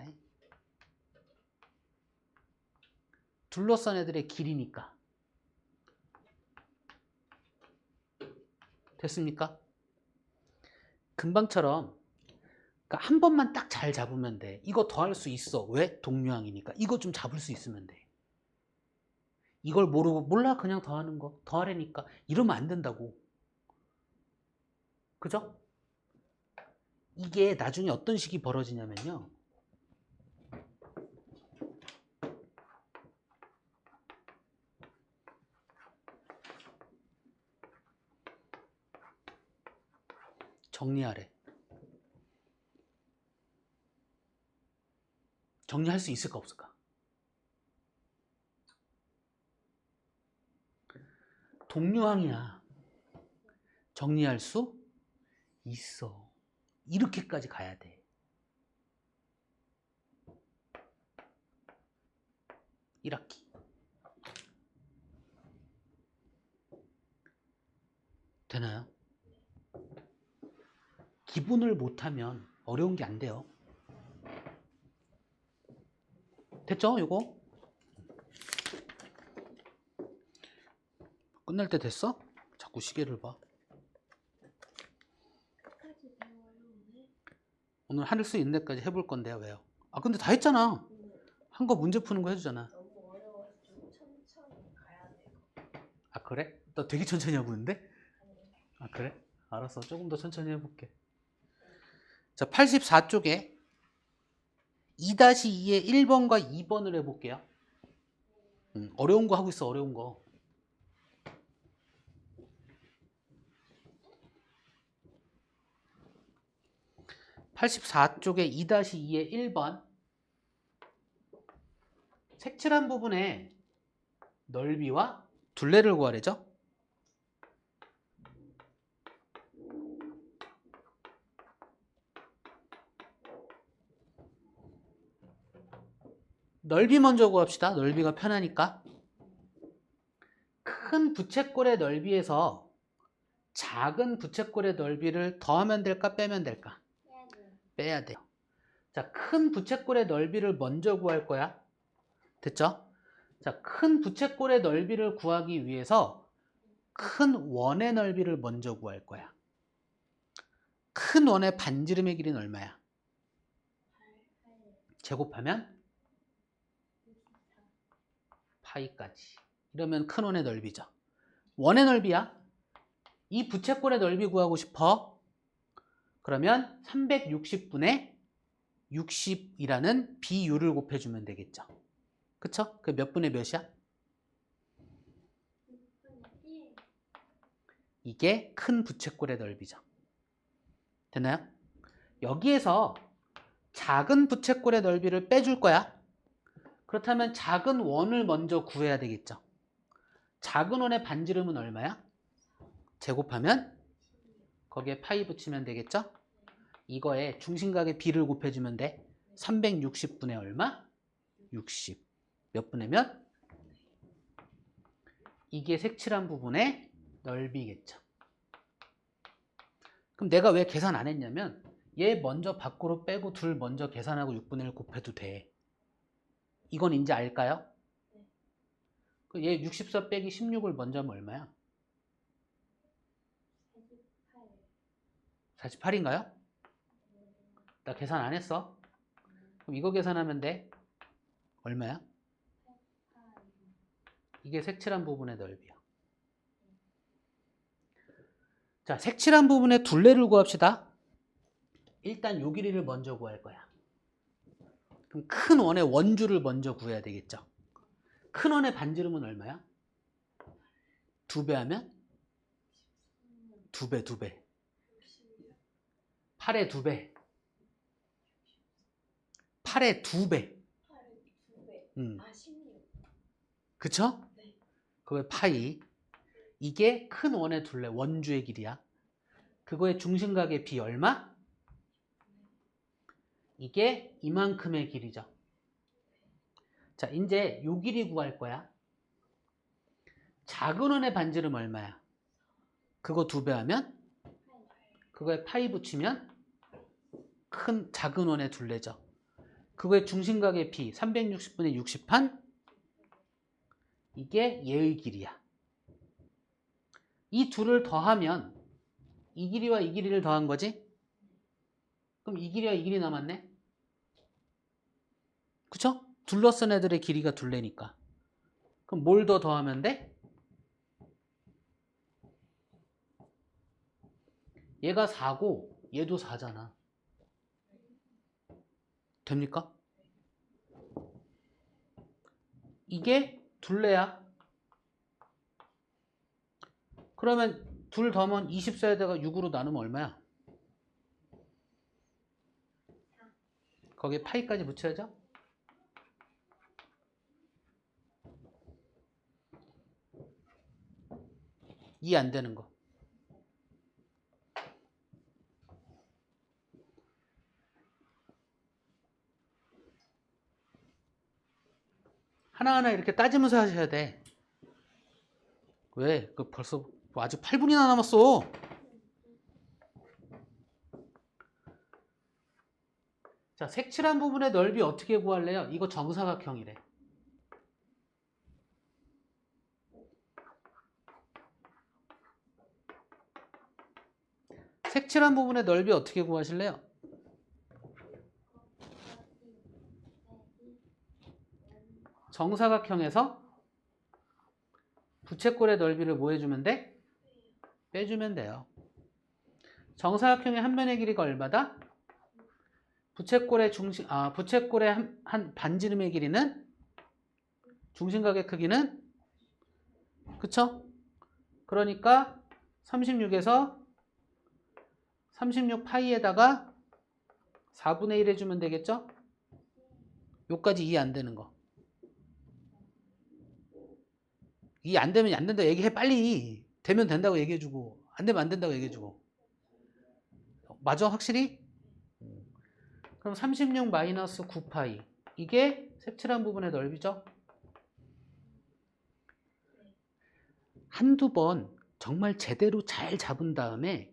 둘러싼 애들의 길이니까. 됐습니까? 금방처럼 그러니까 한 번만 딱 잘 잡으면 돼. 이거 더할 수 있어. 왜? 동류항이니까. 이거 좀 잡을 수 있으면 돼. 이걸 모르고 몰라 그냥 더하는 거. 더하려니까. 이러면 안 된다고. 그죠? 이게 나중에 어떤 식이 벌어지냐면요. 정리하래. 정리할 수 있을까 없을까? 동류항이야. 정리할 수 있어. 이렇게까지 가야 돼. 1학기. 되나요? 기본을 못하면 어려운 게 안 돼요. 됐죠? 요거? 끝날 때 됐어? 자꾸 시계를 봐. 끝까지 배워요 오늘? 오늘 할 수 있는 데까지 해볼 건데요. 왜요? 아 근데 다 했잖아. 한 거 문제 푸는 거 해주잖아. 너무 어려워서 좀 천천히 가야 돼요. 아 그래? 나 되게 천천히 하고 있는데? 아니, 아 그래? 알았어. 조금 더 천천히 해볼게. 자 84쪽에 2-2의 1번과 2번을 해볼게요. 어려운 거 하고 있어. 어려운 거. 84쪽에 2-2의 1번 색칠한 부분의 넓이와 둘레를 구하래죠. 넓이 먼저 구합시다. 넓이가 편하니까. 큰 부채꼴의 넓이에서 작은 부채꼴의 넓이를 더하면 될까 빼면 될까? 해야 돼요. 빼야 돼요. 자, 큰 부채꼴의 넓이를 먼저 구할 거야. 됐죠? 자, 큰 부채꼴의 넓이를 구하기 위해서 큰 원의 넓이를 먼저 구할 거야. 큰 원의 반지름의 길이는 얼마야? 제곱하면 파이까지. 이러면 큰 원의 넓이죠. 원의 넓이야. 이 부채꼴의 넓이 구하고 싶어. 그러면 360분의 60이라는 비율을 곱해주면 되겠죠. 그쵸? 그 몇 분의 몇이야? 이게 큰 부채꼴의 넓이죠. 됐나요? 여기에서 작은 부채꼴의 넓이를 빼줄 거야. 그렇다면 작은 원을 먼저 구해야 되겠죠. 작은 원의 반지름은 얼마야? 제곱하면 거기에 파이 붙이면 되겠죠. 이거에 중심각의 비를 곱해주면 돼. 360분의 얼마? 60. 몇 분의 몇? 이게 색칠한 부분의 넓이겠죠. 그럼 내가 왜 계산 안 했냐면 얘 먼저 밖으로 빼고 둘 먼저 계산하고 6분의 1 곱해도 돼. 이건 이제 알까요? 얘 64 빼기 16을 먼저 하면 얼마야? 48인가요? 나 계산 안 했어. 그럼 이거 계산하면 돼. 얼마야? 이게 색칠한 부분의 넓이야. 자, 색칠한 부분의 둘레를 구합시다. 일단 요 길이를 먼저 구할 거야. 그럼 큰 원의 원주를 먼저 구해야 되겠죠. 큰 원의 반지름은 얼마야? 2배 하면? 2배, 2배. 8의 2배. 8의 2배. 16. 그쵸? 네. 그거의 파이. 이게 큰 원의 둘레, 원주의 길이야. 그거의 중심각의 비 얼마? 이게 이만큼의 길이죠. 자, 이제 요 길이 구할 거야. 작은 원의 반지름 얼마야? 그거 2배 하면? 그거에 파이 붙이면 작은 원의 둘레죠. 그거의 중심각의 비 360분의 60한 이게 얘의 길이야. 이 둘을 더하면 이 길이와 이 길이를 더한 거지? 그럼 이 길이와 이 길이 남았네? 그쵸? 둘러쓴 애들의 길이가 둘레니까. 그럼 뭘 더 더하면 돼? 얘가 4고 얘도 4잖아. 됩니까? 이게 둘레야. 그러면 둘 더하면 24에다가 6으로 나누면 얼마야? 거기에 파이까지 붙여야죠. 이해 안 되는 거. 하나하나 이렇게 따지면서 하셔야 돼. 왜? 그 벌써 뭐 아직 8분이나 남았어. 자, 색칠한 부분의 넓이 어떻게 구할래요? 이거 정사각형이래. 색칠한 부분의 넓이 어떻게 구하실래요? 정사각형에서 부채꼴의 넓이를 뭐 해주면 돼? 빼주면 돼요. 정사각형의 한 면의 길이가 얼마다? 부채꼴의 한 반지름의 길이는? 중심각의 크기는? 그쵸? 그러니까 36에서 36파이에다가 4분의 1 해주면 되겠죠? 요까지 이해 안 되는 거. 이해 안 되면 안 된다 얘기해 빨리. 되면 된다고 얘기해주고 안 되면 안 된다고 얘기해주고. 맞아 확실히? 그럼 36 마이너스 9파이 이게 색칠한 부분의 넓이죠? 한두 번 정말 제대로 잘 잡은 다음에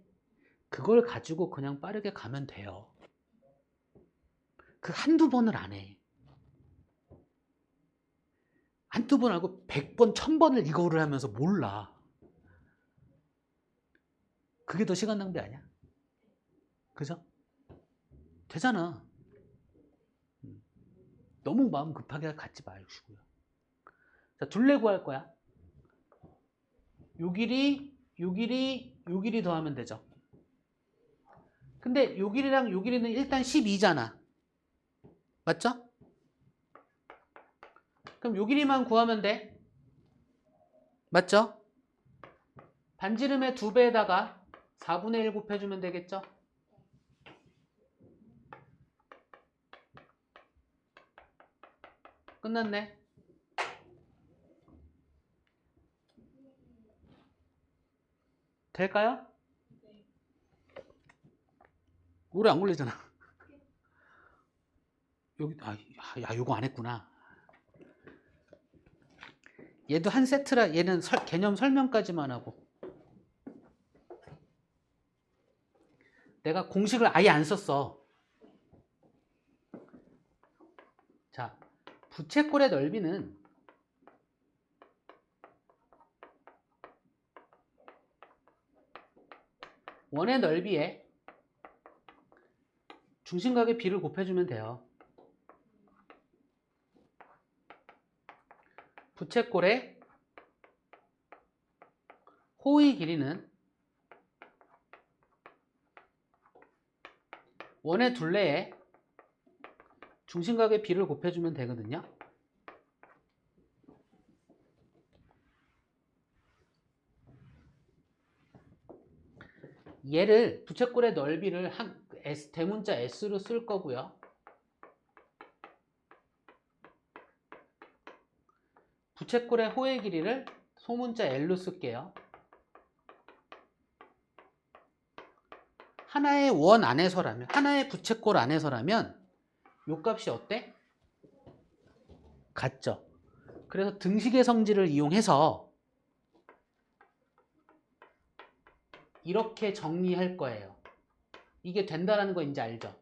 그걸 가지고 그냥 빠르게 가면 돼요. 그 한두 번을 안 해. 한두 번 하고 100번, 1000번을 이거를 하면서 몰라. 그게 더 시간 낭비 아니야? 그죠? 되잖아. 너무 마음 급하게 갖지 마시고요. 자, 둘레 구할 거야. 요 길이, 요 길이, 요 길이 더하면 되죠. 근데 요 길이랑 요 길이는 일단 12잖아. 맞죠? 그럼 요 길이만 구하면 돼. 맞죠? 반지름의 2배에다가 4분의 1 곱해주면 되겠죠? 끝났네. 될까요? 오래 안 걸리잖아. 여기 야 요거 안 했구나. 얘도 한 세트라 얘는 개념 설명까지만 하고 내가 공식을 아예 안 썼어. 자, 부채꼴의 넓이는 원의 넓이에 중심각의 비를 곱해주면 돼요. 부채꼴의 호의 길이는 원의 둘레에 중심각의 비를 곱해주면 되거든요. 얘를 부채꼴의 넓이를 대문자 S로 쓸 거고요. 부채꼴의 호의 길이를 소문자 L로 쓸게요. 하나의 원 안에서라면, 하나의 부채꼴 안에서라면 요 값이 어때? 같죠? 그래서 등식의 성질을 이용해서 이렇게 정리할 거예요. 이게 된다라는 거 이제 알죠?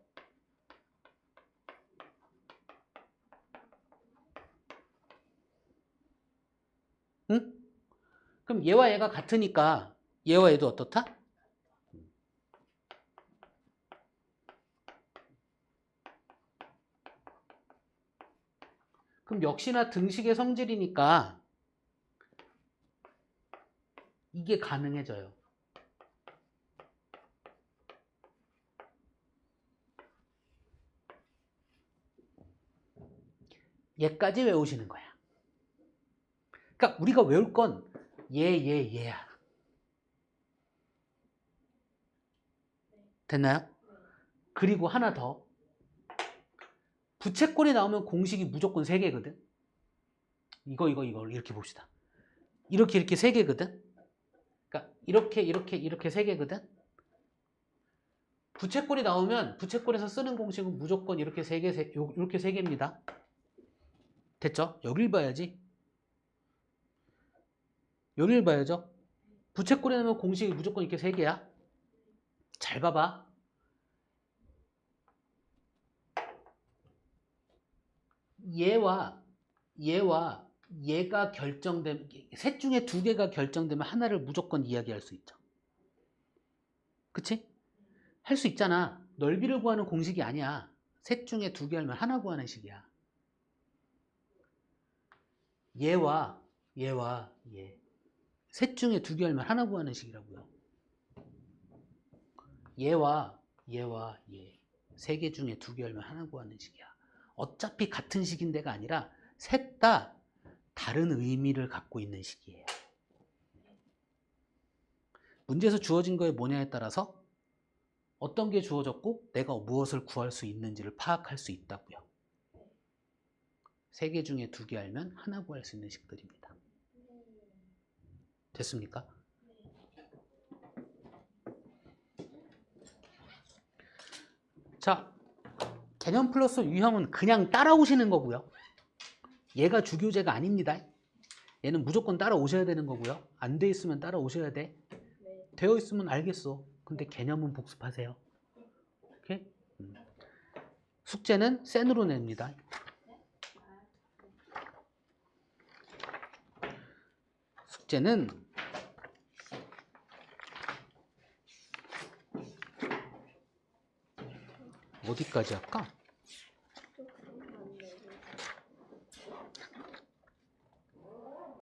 응? 그럼 얘와 얘가 같으니까 얘와 얘도 어떻다? 그럼 역시나 등식의 성질이니까 이게 가능해져요. 얘까지 외우시는 거야. 그러니까 우리가 외울 건 얘야. 됐나요? 그리고 하나 더. 부채꼴이 나오면 공식이 무조건 3개거든. 이거 이렇게 봅시다. 이렇게 3개거든. 그러니까 이렇게 3개거든. 부채꼴이 나오면 부채꼴에서 쓰는 공식은 무조건 이렇게 3개입니다. 됐죠? 여길 봐야지. 여길 봐야죠. 부채꼴에 넣으면 공식이 무조건 이렇게 3개야. 잘 봐봐. 얘와 얘가 결정되면, 셋 중에 2개가 결정되면 하나를 무조건 이야기할 수 있죠. 그치? 할 수 있잖아. 넓이를 구하는 공식이 아니야. 셋 중에 2개 하면 하나 구하는 식이야. 얘와 얘. 셋 중에 2개 하면 하나 구하는 식이라고요. 얘와 얘. 3개 중에 2개 하면 하나 구하는 식이야. 어차피 같은 식인데가 아니라 셋 다 다른 의미를 갖고 있는 식이에요. 문제에서 주어진 거에 뭐냐에 따라서 어떤 게 주어졌고 내가 무엇을 구할 수 있는지를 파악할 수 있다고요. 3개 중에 2개 알면 하나 구할 수 있는 식들입니다. 됐습니까? 자, 개념 플러스 유형은 그냥 따라오시는 거고요. 얘가 주교재가 아닙니다. 얘는 무조건 따라오셔야 되는 거고요. 안 돼 있으면 따라오셔야 돼. 네. 되어 있으면 알겠어. 근데 개념은 복습하세요. 오케이? 숙제는 센으로 냅니다. 숙제는 어디까지 할까?